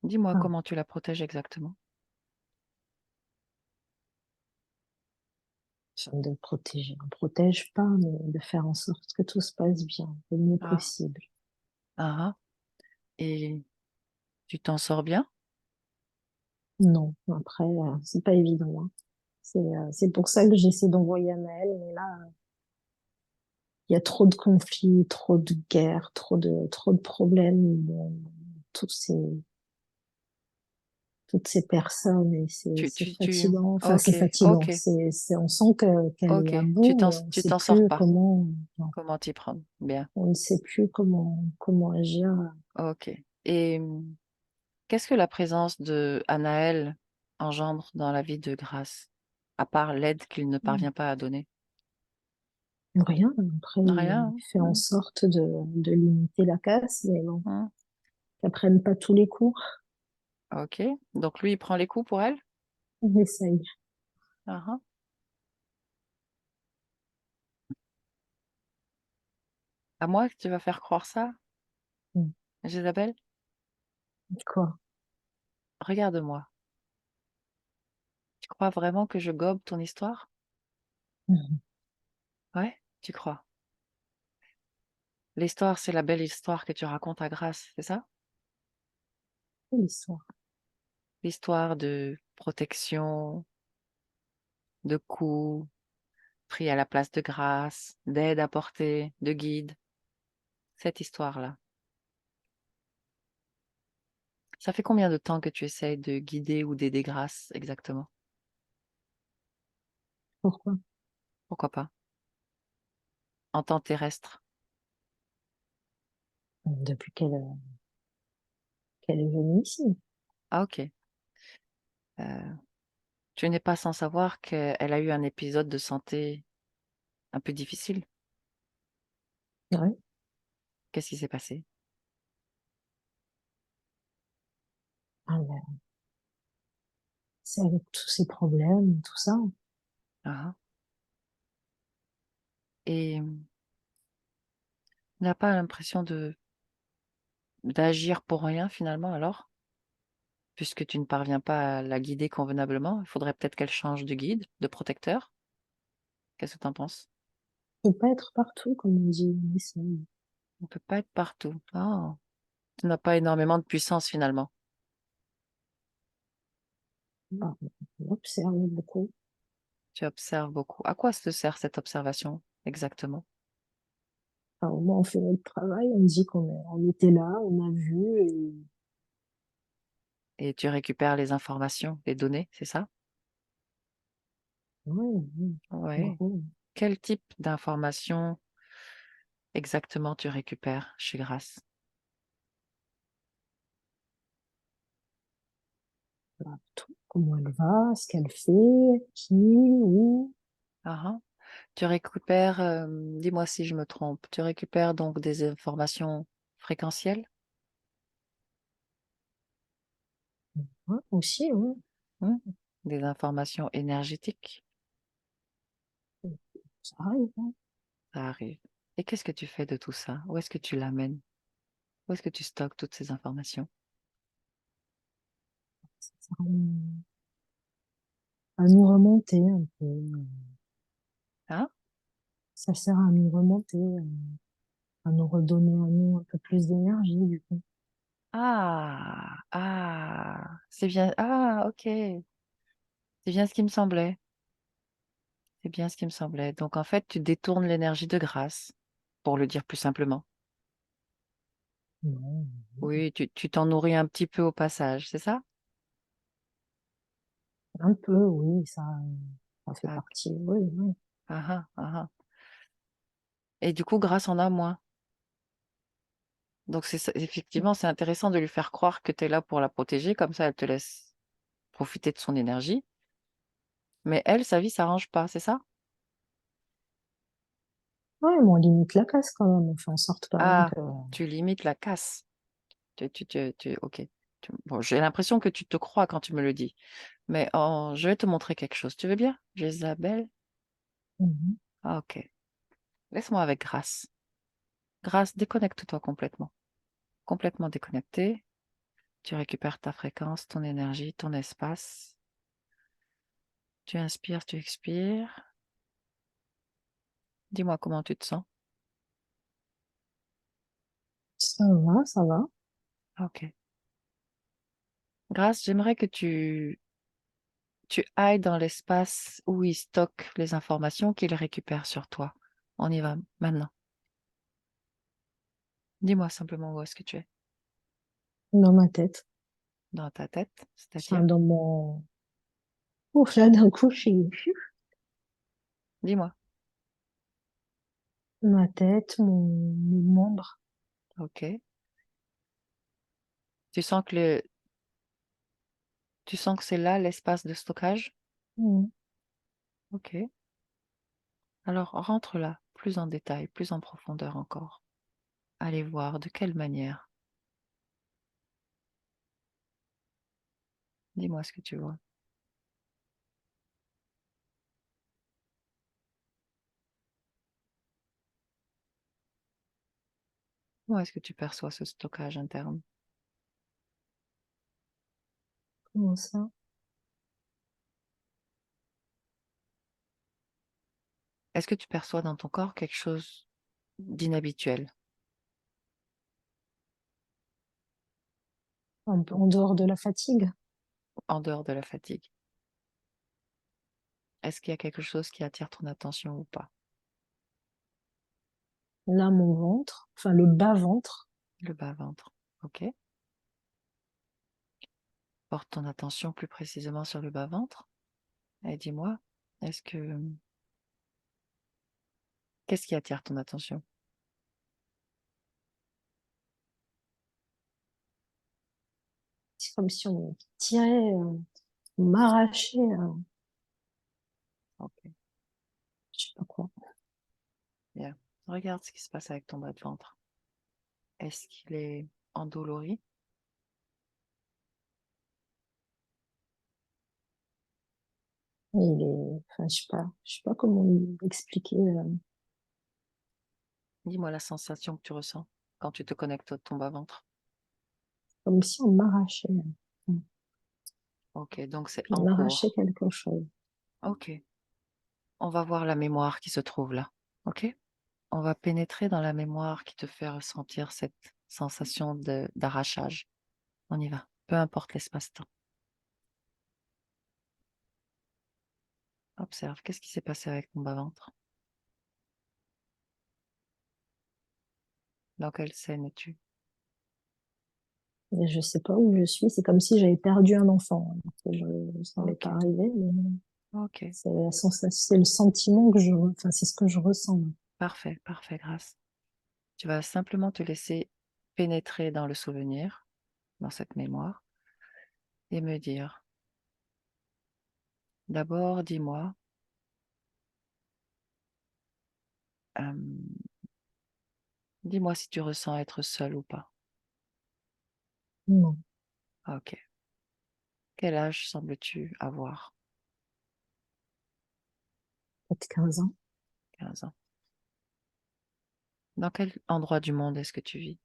Dis-moi
ah,
comment tu la protèges exactement.
enfin, de protéger. On protège pas, mais de faire en sorte que tout se passe bien, le mieux
Ah,
possible.
ah, ah. Et tu t'en sors bien?
Non, après, c'est pas évident, hein. C'est pour ça que j'essaie d'envoyer à Naël, mais là, il y a trop de conflits, trop de guerres, trop de problèmes, tous ces, toutes ces personnes, et c'est fatigant. Enfin,
Ok,
c'est fatigant.
ok,
On sent qu'elle est
ok.
à bout, mais on ne
Tu
sait
t'en sors
plus
pas.
comment, non,
Comment t'y prendre? Bien.
on ne sait plus comment agir.
Ok. Et qu'est-ce que la présence de Anaël engendre dans la vie de Grâce, à part l'aide qu'il ne parvient pas à donner?
Rien. Après, il
Rien.
fait en
Hein.
sorte de limiter la casse, mais bon,
Hmm.
qu'elle prenne pas tous les coups.
Ok. Donc lui, il prend les coups pour elle?
On essaye.
Ah, ah. À moi que tu vas faire croire ça,
Mm.
Isabelle?
Quoi?
Regarde-moi. Tu crois vraiment que je gobe ton histoire?
Mhm.
Ouais, tu crois. L'histoire, c'est la belle histoire que tu racontes à Grâce, c'est ça?
Quelle histoire?
L'histoire de protection, de coups pris à la place de grâce, d'aide apportée, de guide, cette histoire-là. Ça fait combien de temps que tu essayes de guider ou d'aider grâce exactement?
Pourquoi?
Pourquoi pas? En temps terrestre.
Depuis qu'elle est venue ici.
Ah ok. Tu n'es pas sans savoir qu'elle a eu un épisode de santé un peu difficile.
Ouais.
Qu'est-ce qui s'est passé?
Ah, ben, c'est avec tous ces problèmes, tout ça.
Ah, et n'a pas l'impression de d'agir pour rien finalement alors? Puisque tu ne parviens pas à la guider convenablement, il faudrait peut-être qu'elle change de guide, de protecteur? Qu'est-ce que tu en penses?
On peut pas être partout, comme on dit. Mais
On peut pas être partout. Ah, tu n'as pas énormément de puissance finalement.
bah, on observe beaucoup.
Tu observes beaucoup. À quoi se sert cette observation exactement?
Enfin, au moins, on fait notre travail, on dit on était là, on a vu, et
Et tu récupères les informations, les données, c'est ça?
ouais, ouais,
Ouais.
bravo.
Quel type d'informations exactement tu récupères chez Grace?
Bah, tout, comment elle va, ce qu'elle fait, qui, où.
Ah ah. Tu récupères, dis-moi si je me trompe, tu récupères donc des informations fréquentielles?
Ouais, aussi, ouais.
Mmh. Des informations énergétiques?
Ça arrive, hein.
Ça arrive. Et qu'est-ce que tu fais de tout ça? Où est-ce que tu l'amènes? Où est-ce que tu stockes toutes ces informations?
Ça sert à nous remonter un peu.
Hein?
Ça sert à nous remonter, à nous redonner à nous un peu plus d'énergie, du coup.
Ah! Ah! C'est bien ah OK. C'est bien ce qui me semblait. C'est bien ce qui me semblait. Donc en fait, tu détournes l'énergie de grâce, pour le dire plus simplement.
Non,
Oui, tu t'en nourris un petit peu au passage, c'est ça?
un peu, oui, ça fait
Ah OK.
partie, oui, oui.
Ah ah, ah ah. Et du coup, grâce en a moins. Donc c'est ça effectivement, c'est intéressant de lui faire croire que tu es là pour la protéger, comme ça elle te laisse profiter de son énergie. Mais elle, sa vie s'arrange pas, c'est ça?
Ouais, mais on limite la casse quand même. On fait en sorte quand même
Ah,
que.
tu limites la casse. Tu OK. Bon, j'ai l'impression que tu te crois quand tu me le dis. Mais je vais te montrer quelque chose. Tu veux bien? Jézabel?
Mhm.
Ah OK. Laisse-moi avec Grâce. Grâce, déconnecte-toi complètement. Complètement déconnecté. Tu récupères ta fréquence, ton énergie, ton espace. Tu inspires, tu expires. Dis-moi comment tu te sens.
Ça va, ça va.
Ah, OK. Grâce, j'aimerais que tu ailles dans l'espace où il stocke les informations qu'il récupère sur toi. On y va maintenant. Dis-moi simplement où est-ce que tu es.
Dans ma tête.
Dans ta tête,
Enfin,
c'est-à-dire?
dans mon. Ouf, là, d'un coup, je suis.
Dis-moi.
Ma tête, mes membres.
OK. Tu sens tu sens que c'est là l'espace de stockage?
Mhm.
OK. Alors rentre là, plus en détail, plus en profondeur encore. Allez voir de quelle manière. Dis-moi ce que tu vois. Comment est-ce que tu perçois ce stockage interne?
Comment ça?
Est-ce que tu perçois dans ton corps quelque chose d'inhabituel
En dehors de la fatigue?
en dehors de la fatigue? Est-ce qu'il y a quelque chose qui attire ton attention ou pas?
Là, mon ventre, enfin le bas-ventre,
Le bas-ventre. Ok. Porte ton attention plus précisément sur le bas-ventre et dis-moi, est-ce que qu'est-ce qui attire ton attention?
c'est comme si on tirait, on m'arrachait,
Ok,
je sais pas quoi.
bien. Regarde ce qui se passe avec ton bas de ventre. Est-ce qu'il est endolori?
Il est, enfin, je sais pas comment expliquer.
Dis-moi la sensation que tu ressens quand tu te connectes à ton bas-ventre.
Comme si on m'arrachait,
Ok, donc c'est
on
en
m'arrachait
cours.
quelque chose.
Ok, on va voir la mémoire qui se trouve là. Ok? On va pénétrer dans la mémoire qui te fait ressentir cette sensation d'arrachage. On y va, peu importe l'espace-temps. Observe, qu'est-ce qui s'est passé avec ton bas-ventre? Dans quelle scène es-tu?
Et je sais pas où je suis. C'est comme si j'avais perdu un enfant. Alors que ça m'est pas
Ok,
arrivé, mais
ok,
c'est la sensation, c'est le sentiment que enfin, c'est ce que je ressens.
parfait, parfait, grâce. Tu vas simplement te laisser pénétrer dans le souvenir, dans cette mémoire, et me dire, d'abord, dis-moi, euh, dis-moi si tu ressens être seul ou pas.
Non,
Ok. Quel âge sembles-tu avoir?
peut-être 15 ans.
15 ans. Dans quel endroit du monde est-ce que tu vis?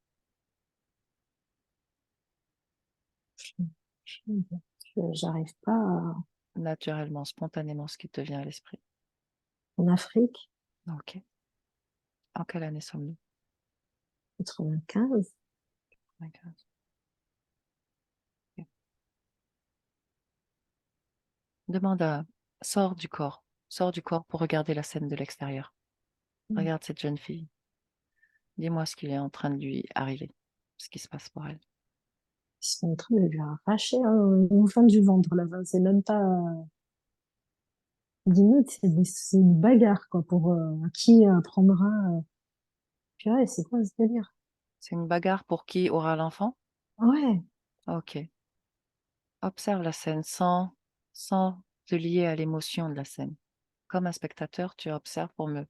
J'arrive pas
Naturellement, spontanément, ce qui te vient à l'esprit.
en Afrique,
Ok. En quelle année sommes-nous?
95.
95. Ok. Demande à... Sors du corps pour regarder la scène de l'extérieur.
Ils
Regarde cette jeune fille. Dis-moi ce qui est en train de lui arriver, ce qui se passe pour elle.
sont en train de lui arracher une fin du ventre là-bas. C'est même pas limite, c'est une bagarre quoi pour qui prendra. Purée, c'est quoi ce délire?
C'est une bagarre pour qui aura l'enfant?
Ouais,
Ok. Observe la scène sans te lier à l'émotion de la scène. Comme un spectateur, tu observes pour me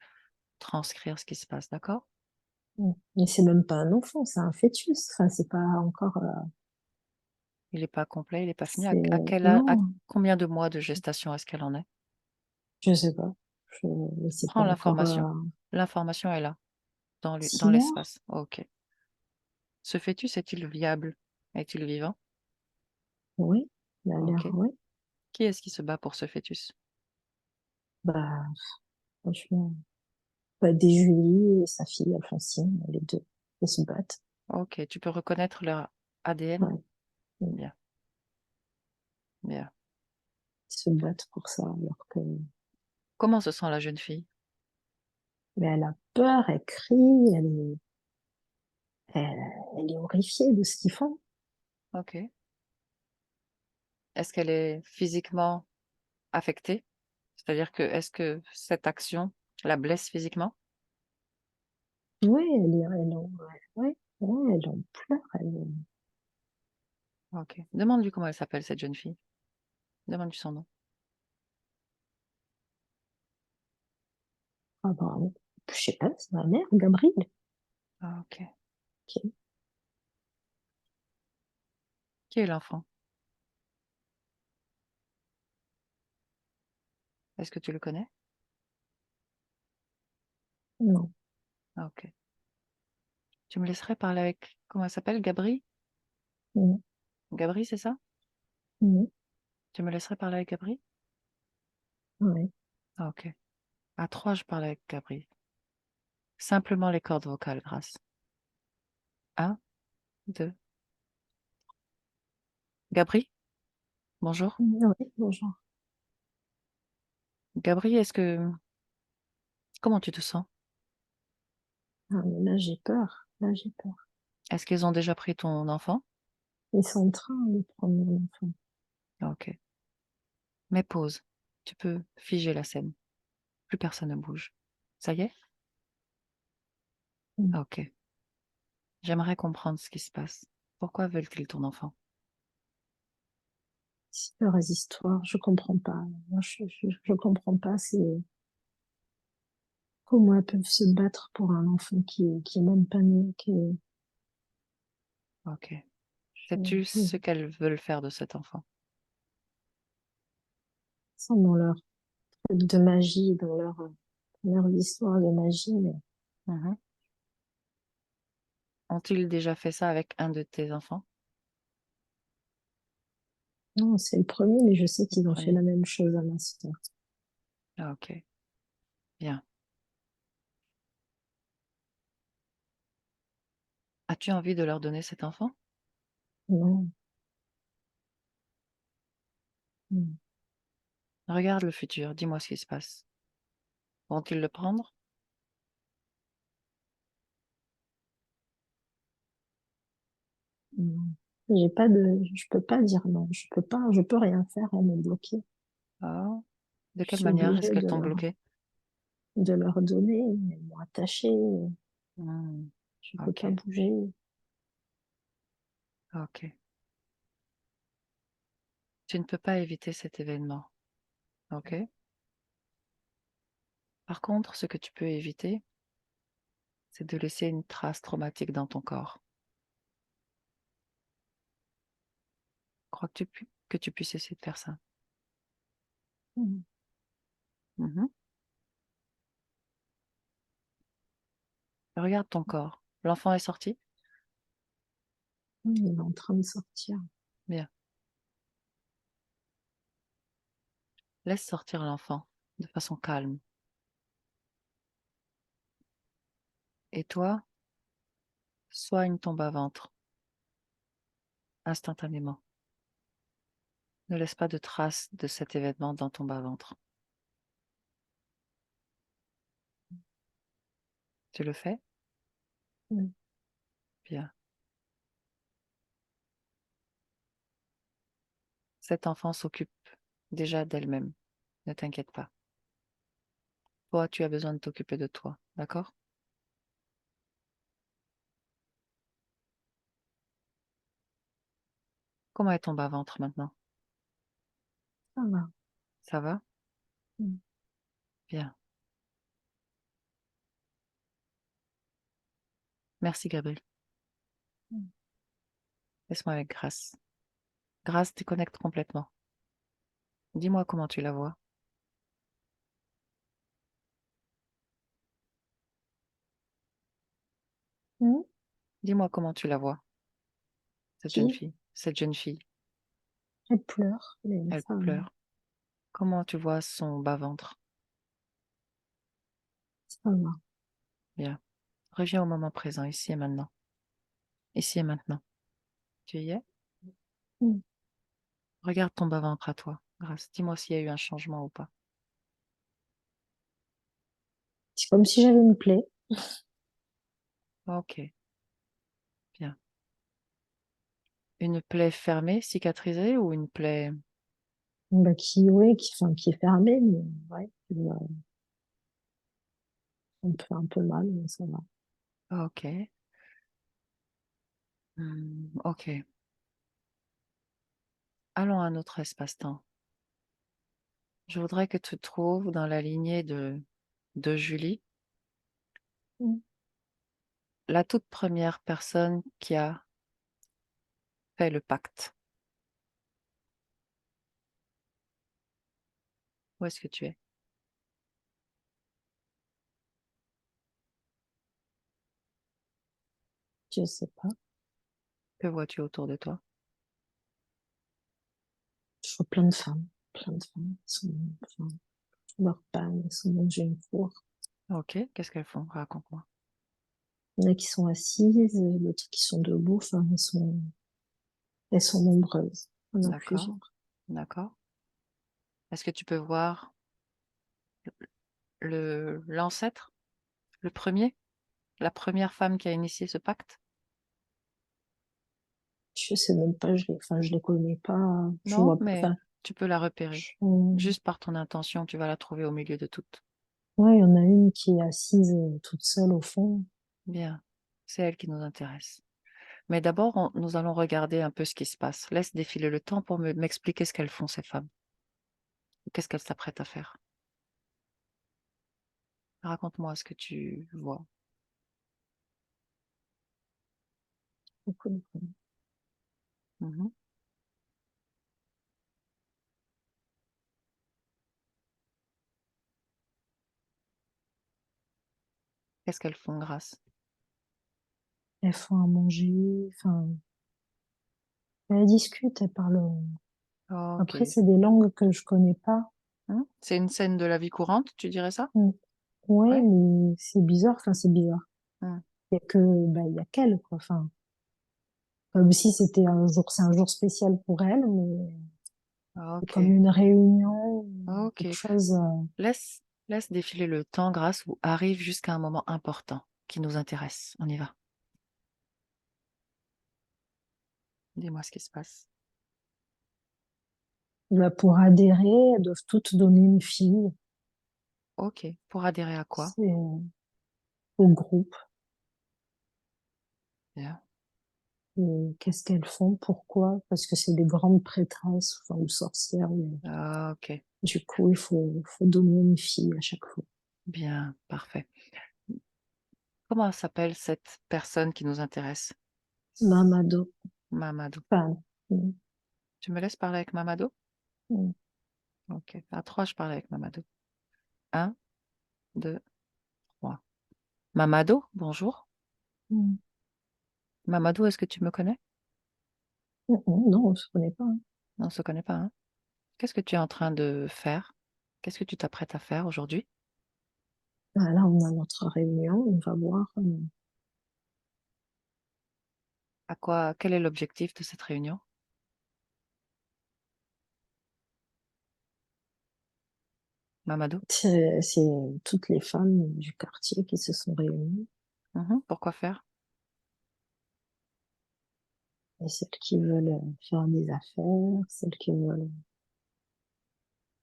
transcrire ce qui se passe, d'accord?
mais c'est même pas un enfant, c'est un fœtus. Enfin, c'est pas encore.
Il n'est pas complet, il n'est pas fini.
C'est
À
non,
combien de mois de gestation est-ce qu'elle en est?
je sais pas. Je, c'est pas
Prends
encore
l'information. L'information est là, dans
6 mois.
l'espace. Ok. Ce fœtus est-il viable? Est-il vivant?
Oui, il a l'air.
Ok.
Oui,
Qui est-ce qui se bat pour ce fœtus?
bah franchement, bah, des Julie et sa fille Alphonsine, les deux, ils se battent.
Ok. Tu peux reconnaître leur ADN?
Ouais, ils
Bien, bien.
se battent pour ça, alors que
Comment se sent la jeune fille?
mais elle a peur, elle crie, elle est horrifiée de ce qu'ils font.
Ok. Est-ce qu'elle est physiquement affectée? C'est-à-dire que est-ce que cette action la blesse physiquement?
Oui, ouais, ouais, elle en pleure.
Ok. Demande-lui comment elle s'appelle, cette jeune fille. Demande-lui son nom.
Ah bah, je sais pas, c'est ma mère, Gabrielle.
Ah, ok.
Ok.
Qui est l'enfant? Est-ce que tu le connais?
Non,
Ah, ok. Tu me laisserais parler avec... Comment elle s'appelle? Gabri?
non,
Gabri, c'est ça?
non,
Tu me laisserais parler avec Gabri?
ouais.
Ah, ok. À trois, je parle avec Gabri. Simplement les cordes vocales, grâce. Un, deux. Gabri, bonjour.
Ouais, bonjour.
Gabriel, comment tu te sens?
Ah, mais là, j'ai peur. Là, j'ai peur.
Est-ce qu'ils ont déjà pris ton enfant?
Ils sont en train de prendre mon enfant.
Ok. Mais pause. Tu peux figer la scène. Plus personne ne bouge. Ça y est?
Mm.
Ok. J'aimerais comprendre ce qui se passe. Pourquoi veulent-ils ton enfant?
C'est leurs histoires, je comprends pas. Moi, je comprends pas. C'est comment elles peuvent se battre pour un enfant qui est même pas né,
Ok. Sais-tu ce qu'elles veulent faire de cet enfant?
sont dans leur truc de magie, dans leurs histoires de magie, mais
Mhm. Ont-ils déjà fait ça avec un de tes enfants?
non, c'est le premier, mais je sais
Le
qu'ils ont fait
premier.
la même chose à ma sœur.
Ah, ok. Bien. As-tu envie de leur donner cet enfant?
Non. Mm.
Regarde le futur. Dis-moi ce qui se passe. Vont-ils le prendre?
Non. Je peux pas dire non. Je peux rien faire, elle est bloquée.
Ah. De
Je
quelle
suis
manière est-ce
obligée
qu'elles t'ont bloqué?
de leur donner, mais ils m'ont attachée.
Hmm.
Je peux pas
Ok.
bouger.
Ok. Tu ne peux pas éviter cet événement. Ok. Par contre, ce que tu peux éviter, c'est de laisser une trace traumatique dans ton corps. Crois-tu que tu puisses essayer de faire ça?
Mm.
Mhm. Regarde ton corps. L'enfant est sorti?
Il est en train de sortir.
Bien. Laisse sortir l'enfant de façon calme. Et toi, soigne ton bas-ventre instantanément. Ne laisse pas de traces de cet événement dans ton bas-ventre. Tu le fais?
Mm.
Bien. Cet enfant s'occupe déjà d'elle-même. Ne t'inquiète pas. Toi, tu as besoin de t'occuper de toi. D'accord? Comment est ton bas-ventre maintenant?
Ça va.
Ça va?
Mm.
Bien. Merci, Gabriel.
Mm.
Laisse-moi avec Grâce. Grâce, déconnecte complètement. Dis-moi comment tu la vois.
Mm.
Dis-moi comment tu la vois, cette jeune
Qui?
fille. Cette jeune fille,
Elle pleure, mais
elle
ça va.
pleure. Comment tu vois son bas-ventre?
Ça va.
Bien. Reviens au moment présent, ici et maintenant. Ici et maintenant. Tu y es?
Mm.
Regarde ton bas-ventre à toi. Grâce. Dis-moi s'il y a eu un changement ou pas.
C'est comme si j'avais une plaie.
Ok. Bien. Une plaie fermée, cicatrisée ou une plaie...
Bah, ouais, enfin, qui est fermée, mais ouais, on me fait un peu mal, mais ça va.
Ok. Ok. Allons à un autre espace-temps. Je voudrais que tu te trouves dans la lignée de Julie,
Mm.
la toute première personne qui a fait le pacte. Où est-ce que tu es?
Je sais pas.
Que vois-tu autour de toi?
Je vois plein de femmes. Plein de femmes. Enfin, leur panne, elles sont dans une cour.
Ok, qu'est-ce qu'elles font? Raconte-moi.
Il y en a qui sont assises, d'autres qui sont debout. Enfin, elles sont nombreuses. Il y en a
D'accord,
plusieurs.
d'accord. Est-ce que tu peux voir l'ancêtre, le premier, la première femme qui a initié ce pacte?
Je sais même pas, je les connais pas, je
Non,
vois pas,
mais
enfin,
tu peux la repérer.
je-
Juste par ton intention, tu vas la trouver au milieu de toutes.
ouais, il y en a une qui est assise toute seule au fond.
Bien, c'est elle qui nous intéresse. Mais d'abord, nous allons regarder un peu ce qui se passe. Laisse défiler le temps pour m'expliquer ce qu'elles font, ces femmes. Qu'est-ce qu'elles s'apprêtent à faire? Raconte-moi ce que tu vois. Mhm. Qu'est-ce qu'elles font, Grâce?
Elles font à manger, enfin, elles discutent, elles parlent.
Ok.
Après, c'est des langues que je connais pas.
C'est une scène de la vie courante, tu dirais ça?
Mm. Ouais,
Ouais.
mais c'est bizarre, enfin, c'est bizarre.
Hmm.
Il y a que, bah, il y a qu'elle, quoi. Enfin, comme si c'était un jour, c'est un jour spécial pour elle, mais c'est
Ok.
comme une réunion,
Ok.
quelque chose.
Laisse défiler le temps, Grâce, ou arrive jusqu'à un moment important qui nous intéresse. On y va. Dis-moi ce qui se passe.
Bah, pour adhérer, elles doivent toutes donner une fille.
Ok. Pour adhérer à quoi?
C'est au groupe.
Bien.
Et qu'est-ce qu'elles font? Pourquoi? Parce que c'est des grandes prêtresses, enfin, ou sorcières. Mais
Ah, ok.
du coup, faut donner une fille à chaque fois.
Bien. Parfait. Comment s'appelle cette personne qui nous intéresse?
Mamado.
Mamadou.
Enfin, mm,
Tu me laisses parler avec Mamadou?
mm,
Ok. À trois, je parle avec Mamadou. Un, deux, trois. Mamadou, bonjour.
mm,
Mamadou, est-ce que tu me connais?
non, on ne se connaît pas, hein.
On ne se connaît pas, hein? Qu'est-ce que tu es en train de faire? Qu'est-ce que tu t'apprêtes à faire aujourd'hui?
Ah, là, on a notre réunion, on va voir.
Quel est l'objectif de cette réunion? Mamadou?
C'est toutes les femmes du quartier qui se sont réunies
Mhm. Pourquoi faire?
et celles qui veulent faire des affaires, celles qui veulent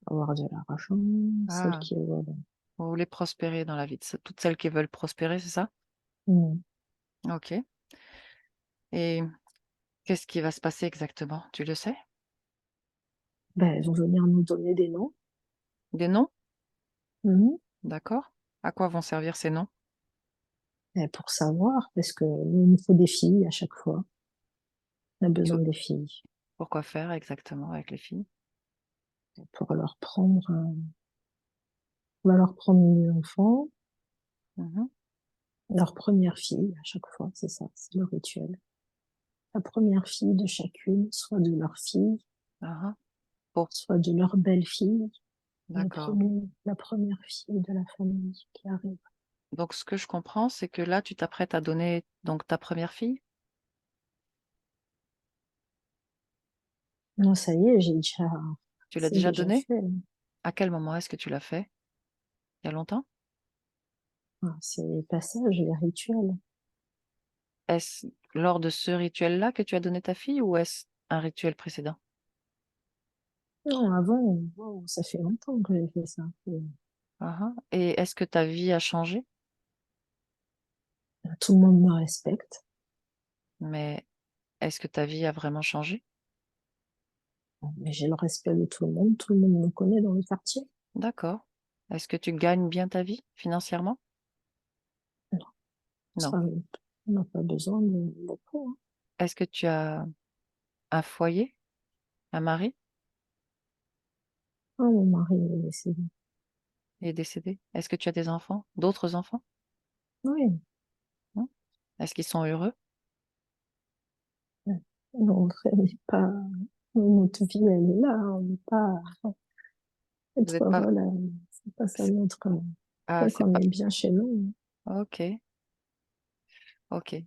avoir de l'argent, celles
Ah,
qui veulent.
vous voulez prospérer dans la vie de toutes celles qui veulent prospérer, c'est ça?
Mm.
Ok. Et qu'est-ce qui va se passer exactement? Tu le sais?
Ben, elles vont venir nous donner des noms.
Des noms?
Mhm.
D'accord. À quoi vont servir ces noms?
Et pour savoir, parce que nous, il nous faut des filles à chaque fois. On a
Et
besoin des filles
pourquoi faire exactement avec les filles?
pour leur prendre. On va leur prendre des enfants,
Mhm.
leur première fille à chaque fois, c'est ça, c'est le rituel. La première fille de chacune, soit de leur fille,
Ah, ah. Pour...
soit de leur belle-fille,
D'accord.
la première fille de la famille qui arrive.
Donc, ce que je comprends, c'est que là, tu t'apprêtes à donner donc ta première fille?
Non, ça y est,
Tu l'as
c'est
déjà
déjà
donnée?
fait.
À quel moment est-ce que tu l'as fait? Il y a longtemps?
Ah, c'est les passages, les rituels.
Est-ce lors de ce rituel-là que tu as donné ta fille ou est-ce un rituel précédent?
Non, avant, ça fait longtemps que j'ai fait ça. Et
Ah, ah. Et est-ce que ta vie a changé?
tout le monde me respecte.
Mais est-ce que ta vie a vraiment changé?
Mais j'ai le respect de tout le monde me connaît dans le quartier.
D'accord. Est-ce que tu gagnes bien ta vie financièrement?
Non,
Non.
ça, on n'a pas besoin de beaucoup, hein.
Est-ce que tu as un foyer, un mari
Ah, mon mari est décédé.
est décédé? Est-ce que tu as des enfants, d'autres enfants?
Oui,
Non. Est-ce qu'ils sont heureux?
non, elle n'est pas. Notre vie, elle est là, hein. On n'est pas.
Vous
Être
n'êtes pas.
heureux, là, c'est pas ça
c'est-
notre.
Ah,
Tant
c'est
qu'on
pas.
est bien chez nous.
Ok, ok.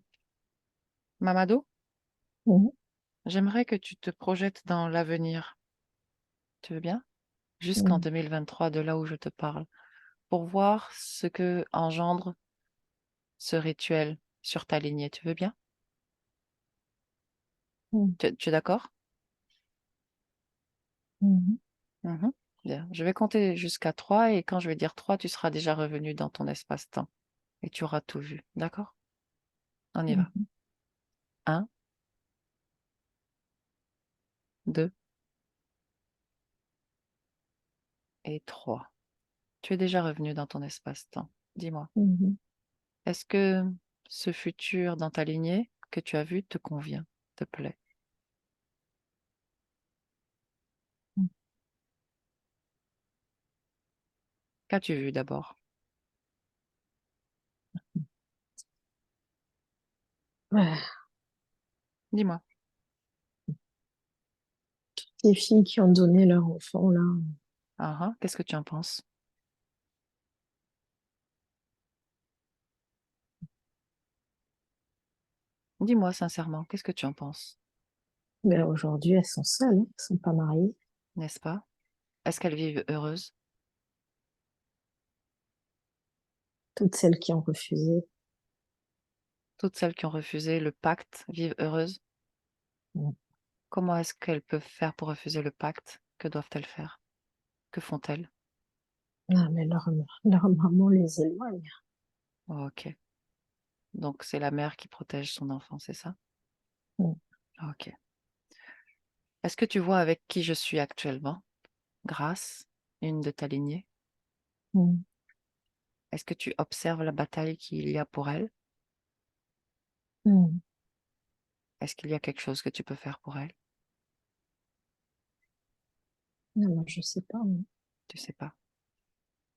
Mamadou,
Mhm.
j'aimerais que tu te projettes dans l'avenir. Tu veux bien? Jusqu'en
Mhm.
2023, de là où je te parle. pour voir ce que engendre ce rituel sur ta lignée. Tu veux bien?
Mm.
Tu es d'accord?
Mhm.
Mmh. Bien. Je vais compter jusqu'à 3 et quand je vais dire 3, tu seras déjà revenu dans ton espace-temps et tu auras tout vu. D'accord? On y va.
Mhm.
1, 2 et 3. Tu es déjà revenu dans ton espace-temps. Dis-moi,
Mhm.
est-ce que ce futur dans ta lignée que tu as vu te convient, te plaît?
Mhm.
Qu'as-tu vu d'abord?
Ouais.
Dis-moi.
Les filles qui ont donné leur enfant, là,
Ah ah, qu'est-ce que tu en penses? Dis-moi sincèrement, qu'est-ce que tu en penses?
ben aujourd'hui, elles sont seules, hein, elles sont pas mariées.
N'est-ce pas? Est-ce qu'elles vivent heureuses?
Toutes celles qui ont refusé.
Toutes celles qui ont refusé le pacte vivent heureuses?
Mm.
Comment est-ce qu'elles peuvent faire pour refuser le pacte? Que doivent-elles faire? Que font-elles?
Ah, mais leur maman les éloigne.
OK. Donc c'est la mère qui protège son enfant, c'est ça?
Mm.
OK. Est-ce que tu vois avec qui je suis actuellement? Grâce, une de ta lignée?
Mm.
Est-ce que tu observes la bataille qu'il y a pour elle?
Mm.
Est-ce qu'il y a quelque chose que tu peux faire pour elle?
Non, moi, je sais pas, moi.
Tu sais pas.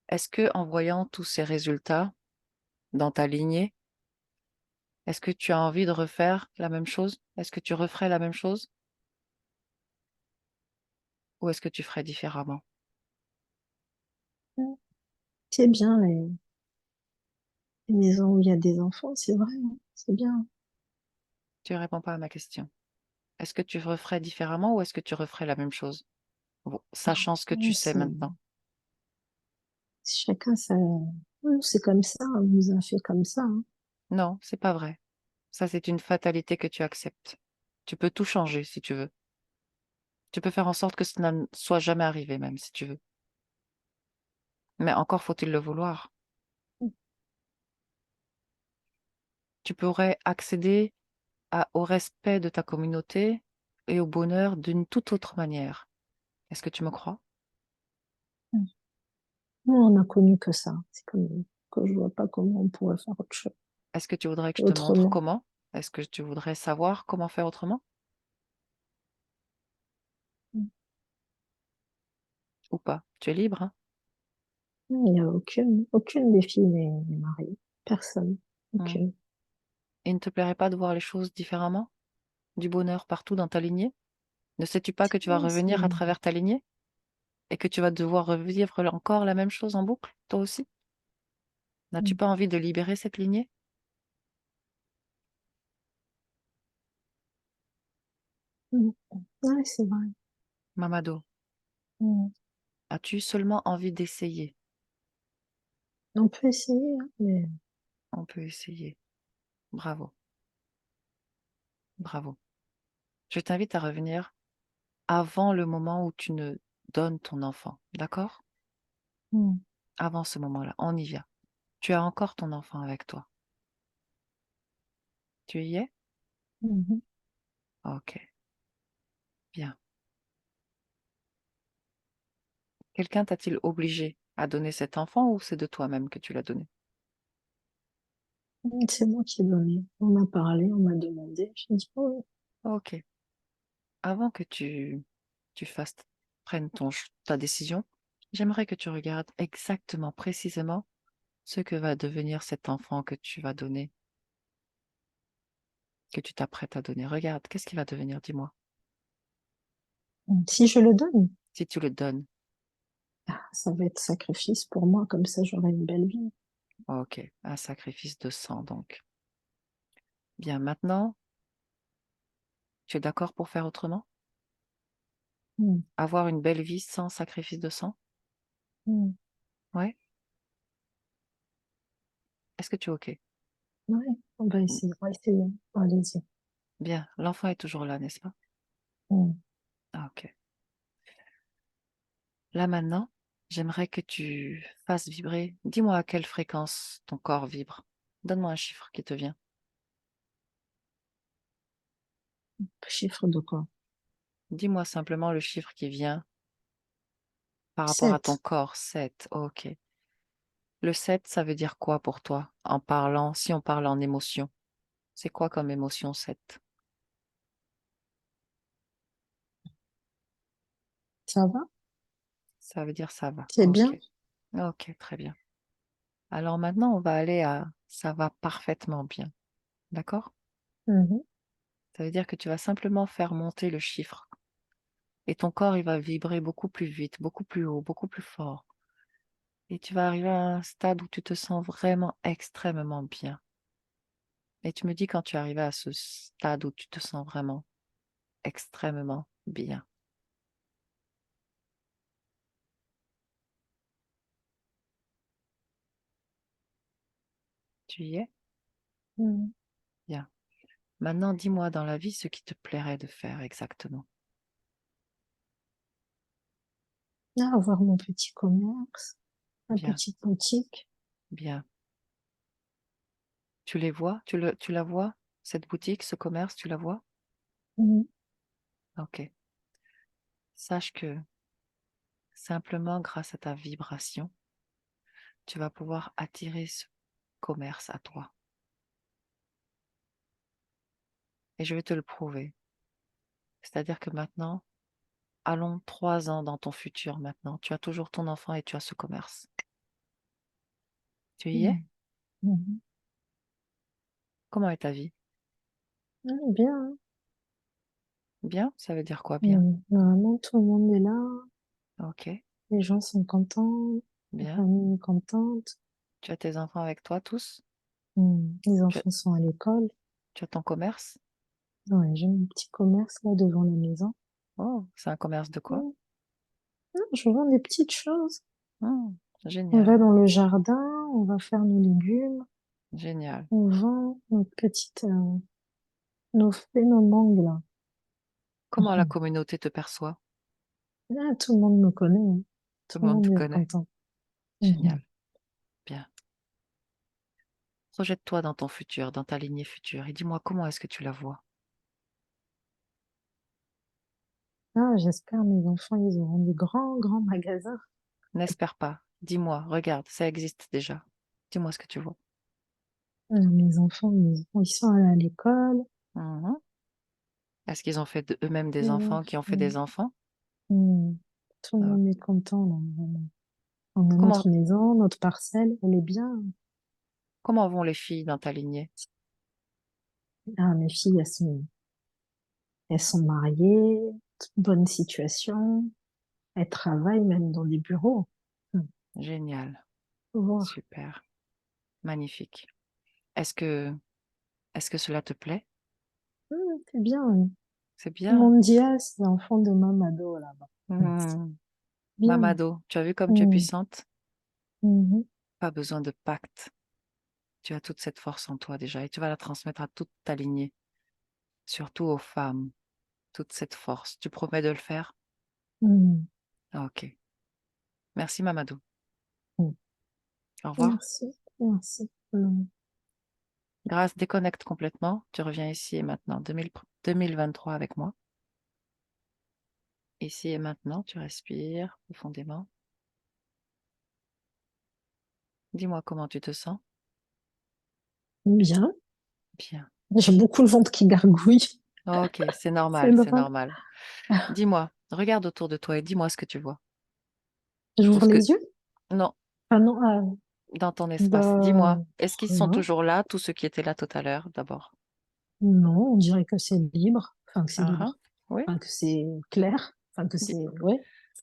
Est-ce que en voyant tous ces résultats dans ta lignée, est-ce que tu as envie de refaire la même chose? Est-ce que tu referais la même chose? Ou est-ce que tu ferais différemment?
Mm. C'est bien les maisons où il y a des enfants, c'est vrai, hein, c'est bien.
Tu ne réponds pas à ma question. Est-ce que tu referais différemment ou est-ce que tu referais la même chose? Sachant ce que tu
Ouais,
sais maintenant.
chacun ça. Oui, c'est comme ça, on nous a fait comme ça, hein.
Non, c'est pas vrai. Ça, c'est une fatalité que tu acceptes. Tu peux tout changer si tu veux. Tu peux faire en sorte que cela ne soit jamais arrivé même si tu veux. Mais encore faut-il le vouloir. Tu pourrais accéder au respect de ta communauté et au bonheur d'une toute autre manière. Est-ce que tu me crois?
Nous, on a connu que ça. C'est comme que je vois pas comment on pourrait faire autre chose,
Est-ce que tu voudrais que je te montre
autrement.
comment? Est-ce que tu voudrais savoir comment faire autrement? Ou pas? Tu es libre, hein?
Il n'y a aucune des filles n'est mariée. Personne.
Mmh.
Aucune.
Il ne te plairait pas de voir les choses différemment? Du bonheur partout dans ta lignée? Ne sais-tu pas que tu vas
Non,
revenir à travers ta lignée? Et que tu vas devoir revivre encore la même chose en boucle, toi aussi? N'as-tu pas envie de libérer cette lignée?
ouais, c'est vrai.
Mamado,
Mm.
as-tu seulement envie d'essayer?
On peut essayer, hein, mais
On peut essayer. Bravo, bravo. Je t'invite à revenir avant le moment où tu ne donnes ton enfant, d'accord?
mm.
Avant ce moment-là, on y vient. Tu as encore ton enfant avec toi. Tu y es?
Mhm.
OK, bien. Quelqu'un t'a-t-il obligé à donner cet enfant ou c'est de toi-même que tu l'as donné?
C'est moi qui ai donné. On m'a parlé, on m'a demandé. J'ai dit, oh,
OK. Avant que tu fasses prennes ta décision, j'aimerais que tu regardes exactement, précisément ce que va devenir cet enfant que tu vas donner, que tu t'apprêtes à donner. Regarde, qu'est-ce qu'il va devenir? Dis-moi.
si je le donne,
Si tu le donnes.
ça va être sacrifice pour moi, comme ça j'aurai une belle vie.
OK, un sacrifice de sang donc. Bien, maintenant, tu es d'accord pour faire autrement?
Mm.
Avoir une belle vie sans sacrifice de sang?
Mm.
Ouais? Est-ce que tu es OK?
Ouais, on va
Mm,
essayer. On va essayer. Allez-y.
bien, l'enfant est toujours là, n'est-ce pas?
Mm.
Ah, OK. Là maintenant, j'aimerais que tu fasses vibrer. Dis-moi à quelle fréquence ton corps vibre. Donne-moi un chiffre qui te vient.
Chiffre de quoi?
Dis-moi simplement le chiffre qui vient par rapport à ton
7.
corps. 7. OK. Le 7, ça veut dire quoi pour toi en parlant, si on parle en émotion? C'est quoi comme émotion 7?
Ça va?
Ça veut dire ça va.
C'est bien?
OK. OK, très bien. Alors maintenant, on va aller à ça va parfaitement bien. D'accord?
Mhm.
Ça veut dire que tu vas simplement faire monter le chiffre et ton corps, il va vibrer beaucoup plus vite, beaucoup plus haut, beaucoup plus fort. Et tu vas arriver à un stade où tu te sens vraiment extrêmement bien. Et tu me dis quand tu es arrivé à ce stade où tu te sens vraiment extrêmement bien. Tu y es?
Mhm.
Bien. Maintenant, dis-moi dans la vie ce qui te plairait de faire exactement.
Ah, avoir mon petit commerce, ma
Bien,
petite boutique.
bien. Tu les vois? Tu la vois? Cette boutique, ce commerce, tu la vois?
Mhm.
OK. Sache que simplement grâce à ta vibration, tu vas pouvoir attirer ce commerce à toi. Et je vais te le prouver. C'est-à-dire que maintenant, allons 3 ans dans ton futur maintenant. Tu as toujours ton enfant et tu as ce commerce. Tu y es?
Mhm. Mhm.
Comment est ta vie?
Ah, bien, hein.
Bien? Ça veut dire quoi bien?
Vraiment, tout le monde est là.
OK,
Les gens sont contents. La
bien.
famille est contente.
Tu as tes enfants avec toi tous?
Les
Tu as,
enfants sont à l'école.
tu as ton commerce?
Ouais, j'ai mon petit commerce là devant la maison.
Oh, c'est un commerce de quoi?
Mm. Ah, je vends des petites choses.
Hmm,
On va
génial,
dans le jardin, on va faire nos légumes,
génial.
on vend notre petite, nos fruits, nos mangues là.
Comment la communauté te perçoit?
Ah, tout le monde me connaît, hein.
Tout
Tout
le
le
monde te
monde est
connaît.
content. Mhm.
Génial, bien. Projette-toi dans ton futur, dans ta lignée future et dis-moi comment est-ce que tu la vois?
Ah, j'espère mes enfants, ils auront des grands, grands magasins.
N'espère pas. Dis-moi, regarde, ça existe déjà. Dis-moi ce que tu vois.
Mes enfants, ils sont allés à l'école.
Mhm. Est-ce qu'ils ont fait eux-mêmes des
Les
enfants qui ont fait
enfants,
des enfants?
mm, tout le
Euh,
monde est content là, vraiment. On a
comment,
notre maison, notre parcelle, elle est bien.
comment vont les filles dans ta lignée?
Ah, mes filles, elles sont mariées, bonne situation, elles travaillent même dans des bureaux. Hmm,
Génial,
faut voir.
super, magnifique. Est-ce que, est-ce que cela te plaît?
C'est bien. Oui.
C'est bien.
Mondial, c'est l'enfant de Mamado là-bas.
Hmm.
Bien.
Mamado, tu as vu comme tu es
Hmm,
puissante?
mhm,
Pas besoin de pacte. Tu as toute cette force en toi déjà et tu vas la transmettre à toute ta lignée, surtout aux femmes, toute cette force. Tu promets de le faire?
hmm,
Ah, ok. Merci Mamadou.
hmm.
Au revoir.
Merci, merci.
Grâce, déconnecte complètement. Tu reviens ici et maintenant, 2023 avec moi. Ici et maintenant, tu respires profondément. Dis-moi comment tu te sens.
Bien.
Bien.
J'ai beaucoup le ventre qui gargouille.
Ok, c'est
C'est
normal, c'est
drôle.
normal. Dis-moi, regarde autour de toi et dis-moi ce que tu vois. Tout
J'ouvre
ce que...
les yeux?
Non,
Ah non,
dans ton espace.
bah,
Dis-moi, est-ce qu'ils sont
rien.
toujours là, tous ceux qui étaient là tout à l'heure, d'abord?
Non, on dirait que c'est libre. Enfin, que c'est
Ah ah,
libre.
oui.
Enfin, que c'est clair. Enfin, que
Di-
c'est, ouais,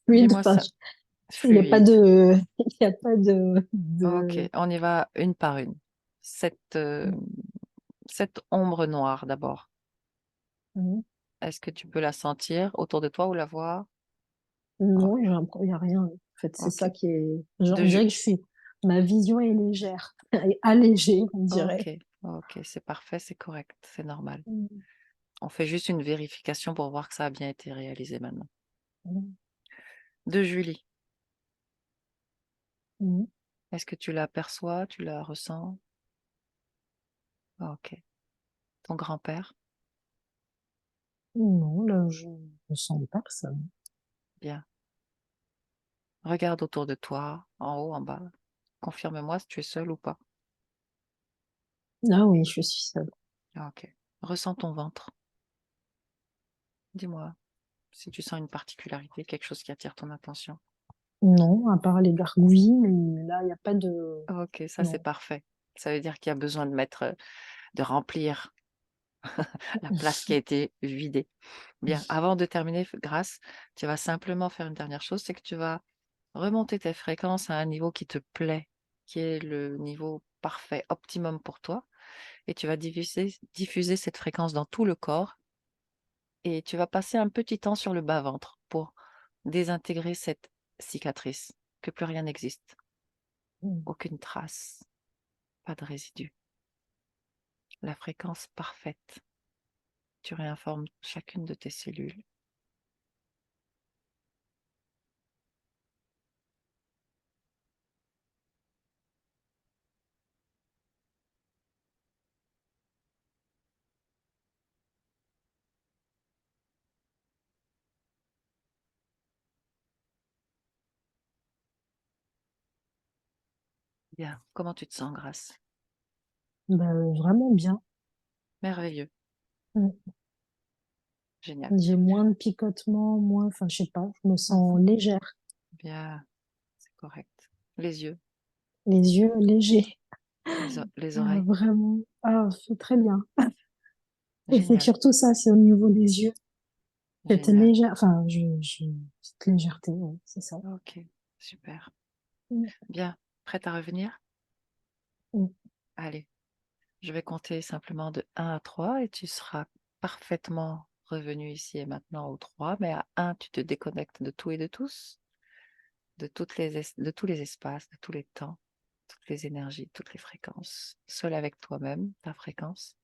fluide.
Dis-moi
Enfin,
ça.
il n'y a pas
Fluide.
de, il y a pas
Ok, on y va une par une. Cette, cette ombre noire d'abord.
Mhm.
Est-ce que tu peux la sentir autour de toi ou la voir? Oh,
Non, il n'y a rien. En fait, c'est
ok.
ça qui est, genre,
De,
on
ju-
dirait que je suis, Ma vision est légère et allégée, on
OK,
dirait.
OK, c'est parfait, c'est correct, c'est normal.
Mmh.
On fait juste une vérification pour voir que ça a bien été réalisé maintenant.
Mmh.
De Julie,
Mmh.
est-ce que tu l'aperçois, tu la ressens? OK. Ton grand-père?
Non, là, je ne sens personne.
Bien. Regarde autour de toi, en haut, en bas. Confirme-moi si tu es seul ou pas.
Ah oui, je suis seule.
Ah, OK. Ressens ton ventre. Dis-moi si tu sens une particularité, quelque chose qui attire ton attention.
Non, à part les gargouillis, mais là, il y a pas de
OK, ça c'est
non.
parfait. Ça veut dire qu'il y a besoin de mettre, de remplir la place qui a été vidée. Bien, avant de terminer, grâce, tu vas simplement faire une dernière chose, c'est que tu vas remonter tes fréquences à un niveau qui te plaît, qui est le niveau parfait, optimum pour toi, et tu vas diffuser cette fréquence dans tout le corps, et tu vas passer un petit temps sur le bas-ventre pour désintégrer cette cicatrice, que plus rien n'existe,
Mmh.
aucune trace, pas de résidus. La fréquence parfaite. Tu réinformes chacune de tes cellules. Bien. Comment tu te sens, Grâce?
Bah, vraiment bien.
Merveilleux.
Mmh.
Génial.
J'ai moins de picotements, moins enfin, je sais pas, je me sens
Mhm.
légère,
Bien, c'est correct. Les yeux,
les yeux légers.
les oreilles.
Vraiment, ah, c'est très bien et c'est
Génial,
surtout ça, c'est au niveau des yeux. Cette
génial.
légère enfin, je cette légèreté, ouais, c'est ça.
Ok, super.
Mmh,
Bien, prête à revenir?
mmh.
Allez, je vais compter simplement de 1 à 3 et tu seras parfaitement revenu ici et maintenant au 3. Mais à 1, tu te déconnectes de tout et de tous, de tous les espaces, de tous les temps, toutes les énergies, toutes les fréquences. Seul avec toi-même, ta fréquence,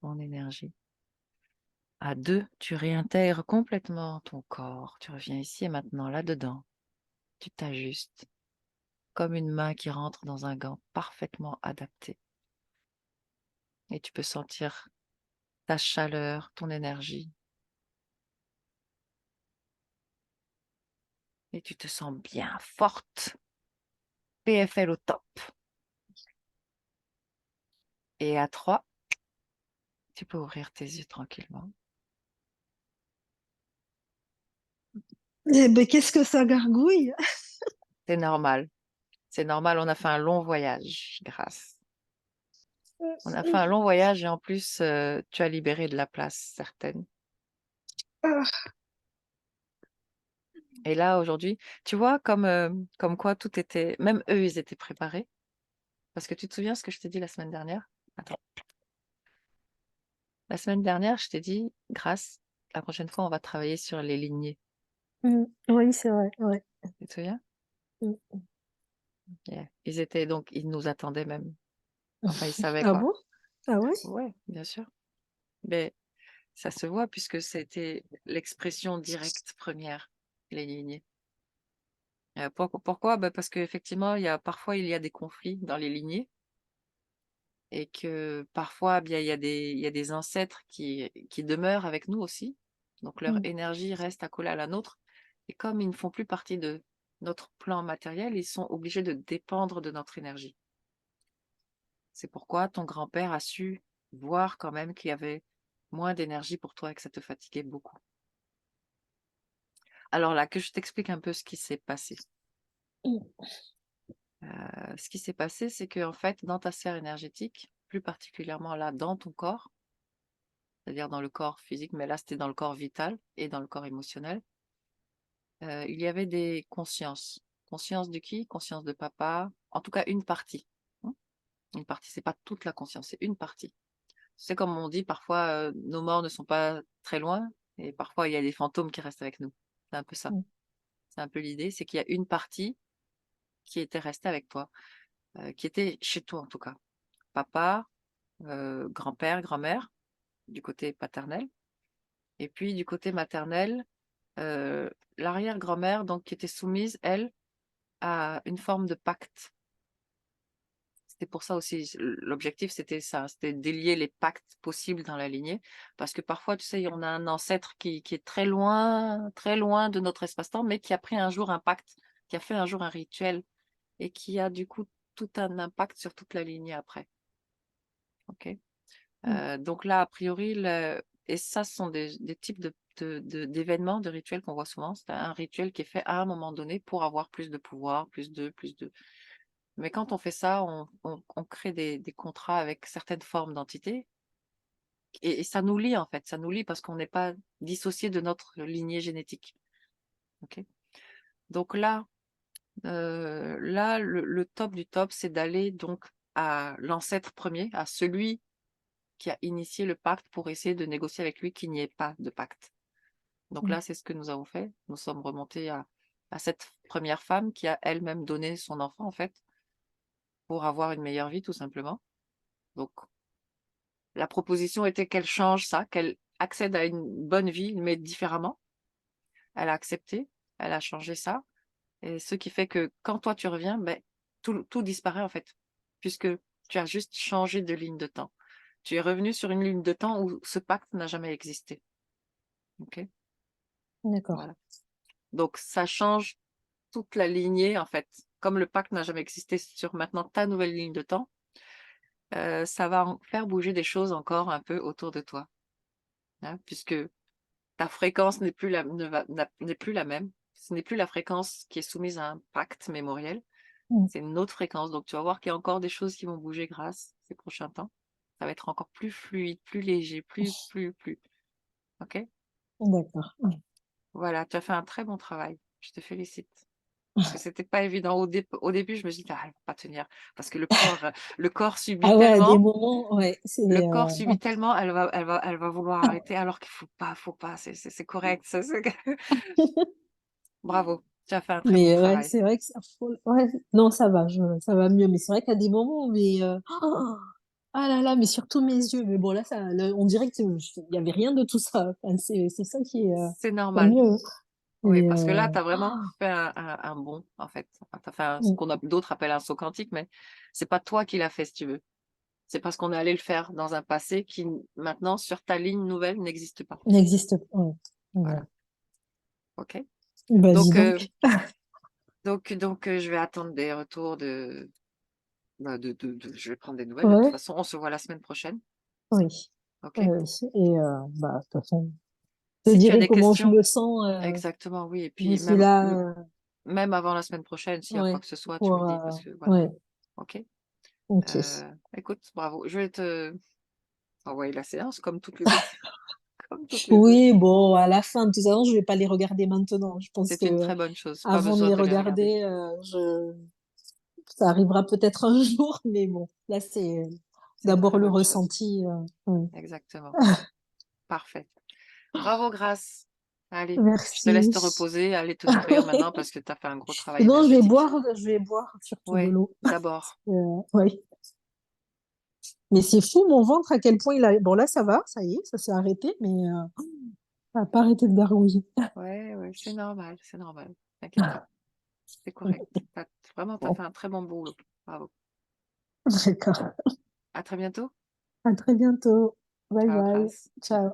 ton énergie. À 2, tu réintègres complètement ton corps. Tu reviens ici et maintenant, là-dedans. Tu t'ajustes comme une main qui rentre dans un gant parfaitement adapté. Et tu peux sentir ta chaleur, ton énergie. Et tu te sens bien forte. PFL au top. Et à 3, tu peux ouvrir tes yeux tranquillement.
Eh beh, qu'est-ce que ça gargouille?
C'est normal. C'est normal, on a fait un long voyage, grâce. On a fait un long voyage et en plus, tu as libéré de la place certaine.
Ah,
Et là, aujourd'hui, tu vois comme quoi tout était même eux, ils étaient préparés. Parce que tu te souviens ce que je t'ai dit la semaine dernière? Attends. La semaine dernière, je t'ai dit: «Grâce, la prochaine fois, on va travailler sur les lignées».
oui, c'est vrai, ouais.
Tu te souviens?
Mmh.
Yeah. Ils nous attendaient même. Enfin, ils savaient
Ah
quoi.
bon? Ah ouais?
Ouais, bien sûr. Mais ça se voit puisque c'était l'expression directe première, les lignées. Pourquoi? Bah, parce qu'effectivement, il y a des conflits dans les lignées et que parfois, eh bien, il y a des ancêtres qui demeurent avec nous aussi. Donc leur
Mmh.
énergie reste accolée à la nôtre et comme ils ne font plus partie de notre plan matériel, ils sont obligés de dépendre de notre énergie. C'est pourquoi ton grand-père a su voir quand même qu'il y avait moins d'énergie pour toi et que ça te fatiguait beaucoup. Alors là, que je t'explique un peu ce qui s'est passé.
Mmh.
Ce qui s'est passé, c'est qu'en fait, dans ta sphère énergétique, plus particulièrement là, dans ton corps, c'est-à-dire dans le corps physique, mais là, c'était dans le corps vital et dans le corps émotionnel, il y avait des consciences. Conscience de qui? Conscience de papa, en tout cas une partie, hein. Une partie, c'est pas toute la conscience, c'est une partie. C'est comme on dit parfois, nos morts ne sont pas très loin et parfois il y a des fantômes qui restent avec nous. C'est un peu ça.
Mmh.
C'est un peu l'idée, c'est qu'il y a une partie qui étaient restés avec toi, qui étaient chez toi en tout cas. Papa, grand-père, grand-mère, du côté paternel, et puis du côté maternel, l'arrière-grand-mère donc qui était soumise, elle, à une forme de pacte. C'était pour ça aussi, l'objectif c'était ça, c'était de délier les pactes possibles dans la lignée. Parce que parfois, tu sais, on a un ancêtre qui est très loin de notre espace-temps, mais qui a pris un jour un pacte, qui a fait un jour un rituel et qui a du coup tout un impact sur toute la lignée après. OK?
Mm.
Donc là, a priori, et ça, ce sont des types d'événements, de rituels qu'on voit souvent. C'est un rituel qui est fait à un moment donné pour avoir plus de pouvoir, plus de. Mais quand on fait ça, on crée des contrats avec certaines formes d'entités et ça nous lie en fait, ça nous lie parce qu'on n'est pas dissocié de notre lignée génétique. OK? Donc là, le top du top, c'est d'aller donc à l'ancêtre premier, à celui qui a initié le pacte pour essayer de négocier avec lui qu'il n'y ait pas de pacte. Donc
Mm.
là, c'est ce que nous avons fait. Nous sommes remontés à cette première femme qui a elle-même donné son enfant en fait, pour avoir une meilleure vie tout simplement. Donc la proposition était qu'elle change ça, qu'elle accède à une bonne vie, mais différemment. Elle a accepté, elle a changé ça et ce qui fait que quand toi tu reviens, beh, tout disparaît en fait, puisque tu as juste changé de ligne de temps. Tu es revenu sur une ligne de temps où ce pacte n'a jamais existé. OK?
D'accord.
Voilà. Donc ça change toute la lignée en fait. Comme le pacte n'a jamais existé sur maintenant ta nouvelle ligne de temps, ça va en faire bouger des choses encore un peu autour de toi, hein, puisque ta fréquence n'est plus la ne va n'a n'est plus la même. Ce n'est plus la fréquence qui est soumise à un pacte mémoriel,
Mm.
c'est une autre fréquence. Donc tu vas voir qu'il y a encore des choses qui vont bouger grâce ces prochains temps. Ça va être encore plus fluide, plus léger, plus. OK?
D'accord.
Voilà, tu as fait un très bon travail. Je te félicite. Parce que c'était pas évident. Au début, je me suis dit: «Ah, elle va pas tenir». Parce que le corps subit
Ah ouais, à des
tellement,
moments, ouais, c'est
le corps subit tellement, elle va vouloir arrêter alors qu'il faut pas, c'est correct, c'est bravo, tu as fait un très bon
mais ouais,
travail.
c'est vrai que ouais, non, ça va, ça va mieux, mais c'est vrai qu'à des moments, mais ah là là, mais surtout mes yeux, mais bon là, on dirait que il y avait rien de tout ça. Enfin, c'est ça qui est
C'est
tant
normal.
mieux.
Oui,
Et
parce que là, tu as vraiment fait un bond, en fait. Enfin, tu as fait ce
mm,
qu'on a d'autres appellent un saut quantique, mais c'est pas toi qui l'as fait, si tu veux. C'est parce qu'on est allé le faire dans un passé qui, maintenant, sur ta ligne nouvelle, n'existe pas.
n'existe pas. Ouais. Ouais.
Voilà, OK?
Bah dis
Donc,
donc.
je vais attendre des retours bah, je vais prendre des nouvelles. De toute
Ouais,
façon, on se voit la semaine prochaine,
oui.
OK?
Et bah, de toute façon, je te
Si tu as
dirai
des
comment je
questions,
me sens
exactement, oui, et puis
d'ici là.
même avant la semaine prochaine, s'il y a quoi
Ouais,
que ce soit, tu me
pour,
dis parce que voilà,
ouais,
OK?
ok.
Écoute, bravo. Je vais te envoyer la séance comme toutes les autres, comme toutes les autres.
Oui, bon, à la fin, de toute façon, je vais pas les regarder maintenant. Je pense
C'est une
que
très bonne chose, pas
avant de
besoin
les
de les regarder.
regarder, ça arrivera peut-être un jour, mais bon, là, c'est
C'est une
d'abord
très
le
bonne chose.
ressenti. Oui.
Exactement. Parfait. Bravo, Grâce. Allez, je te laisse
Merci.
te reposer, aller te nourrir maintenant parce que tu as fait un gros travail
Non,
énergétique.
je vais boire surtout de
Ouais,
l'eau.
d'abord.
Oui. Mais c'est fou, mon ventre, à quel point il a. Bon, là, ça va, ça y est, ça s'est arrêté, mais ça n'a pas arrêté de gargouiller.
Ouais, ouais, c'est normal, c'est normal. T'inquiète pas, c'est correct. Vraiment, tu as fait
Bon,
un très bon boulot. Bravo.
d'accord.
À très bientôt.
À très bientôt. Bye
Ciao,
bye.
Grâce.
Ciao.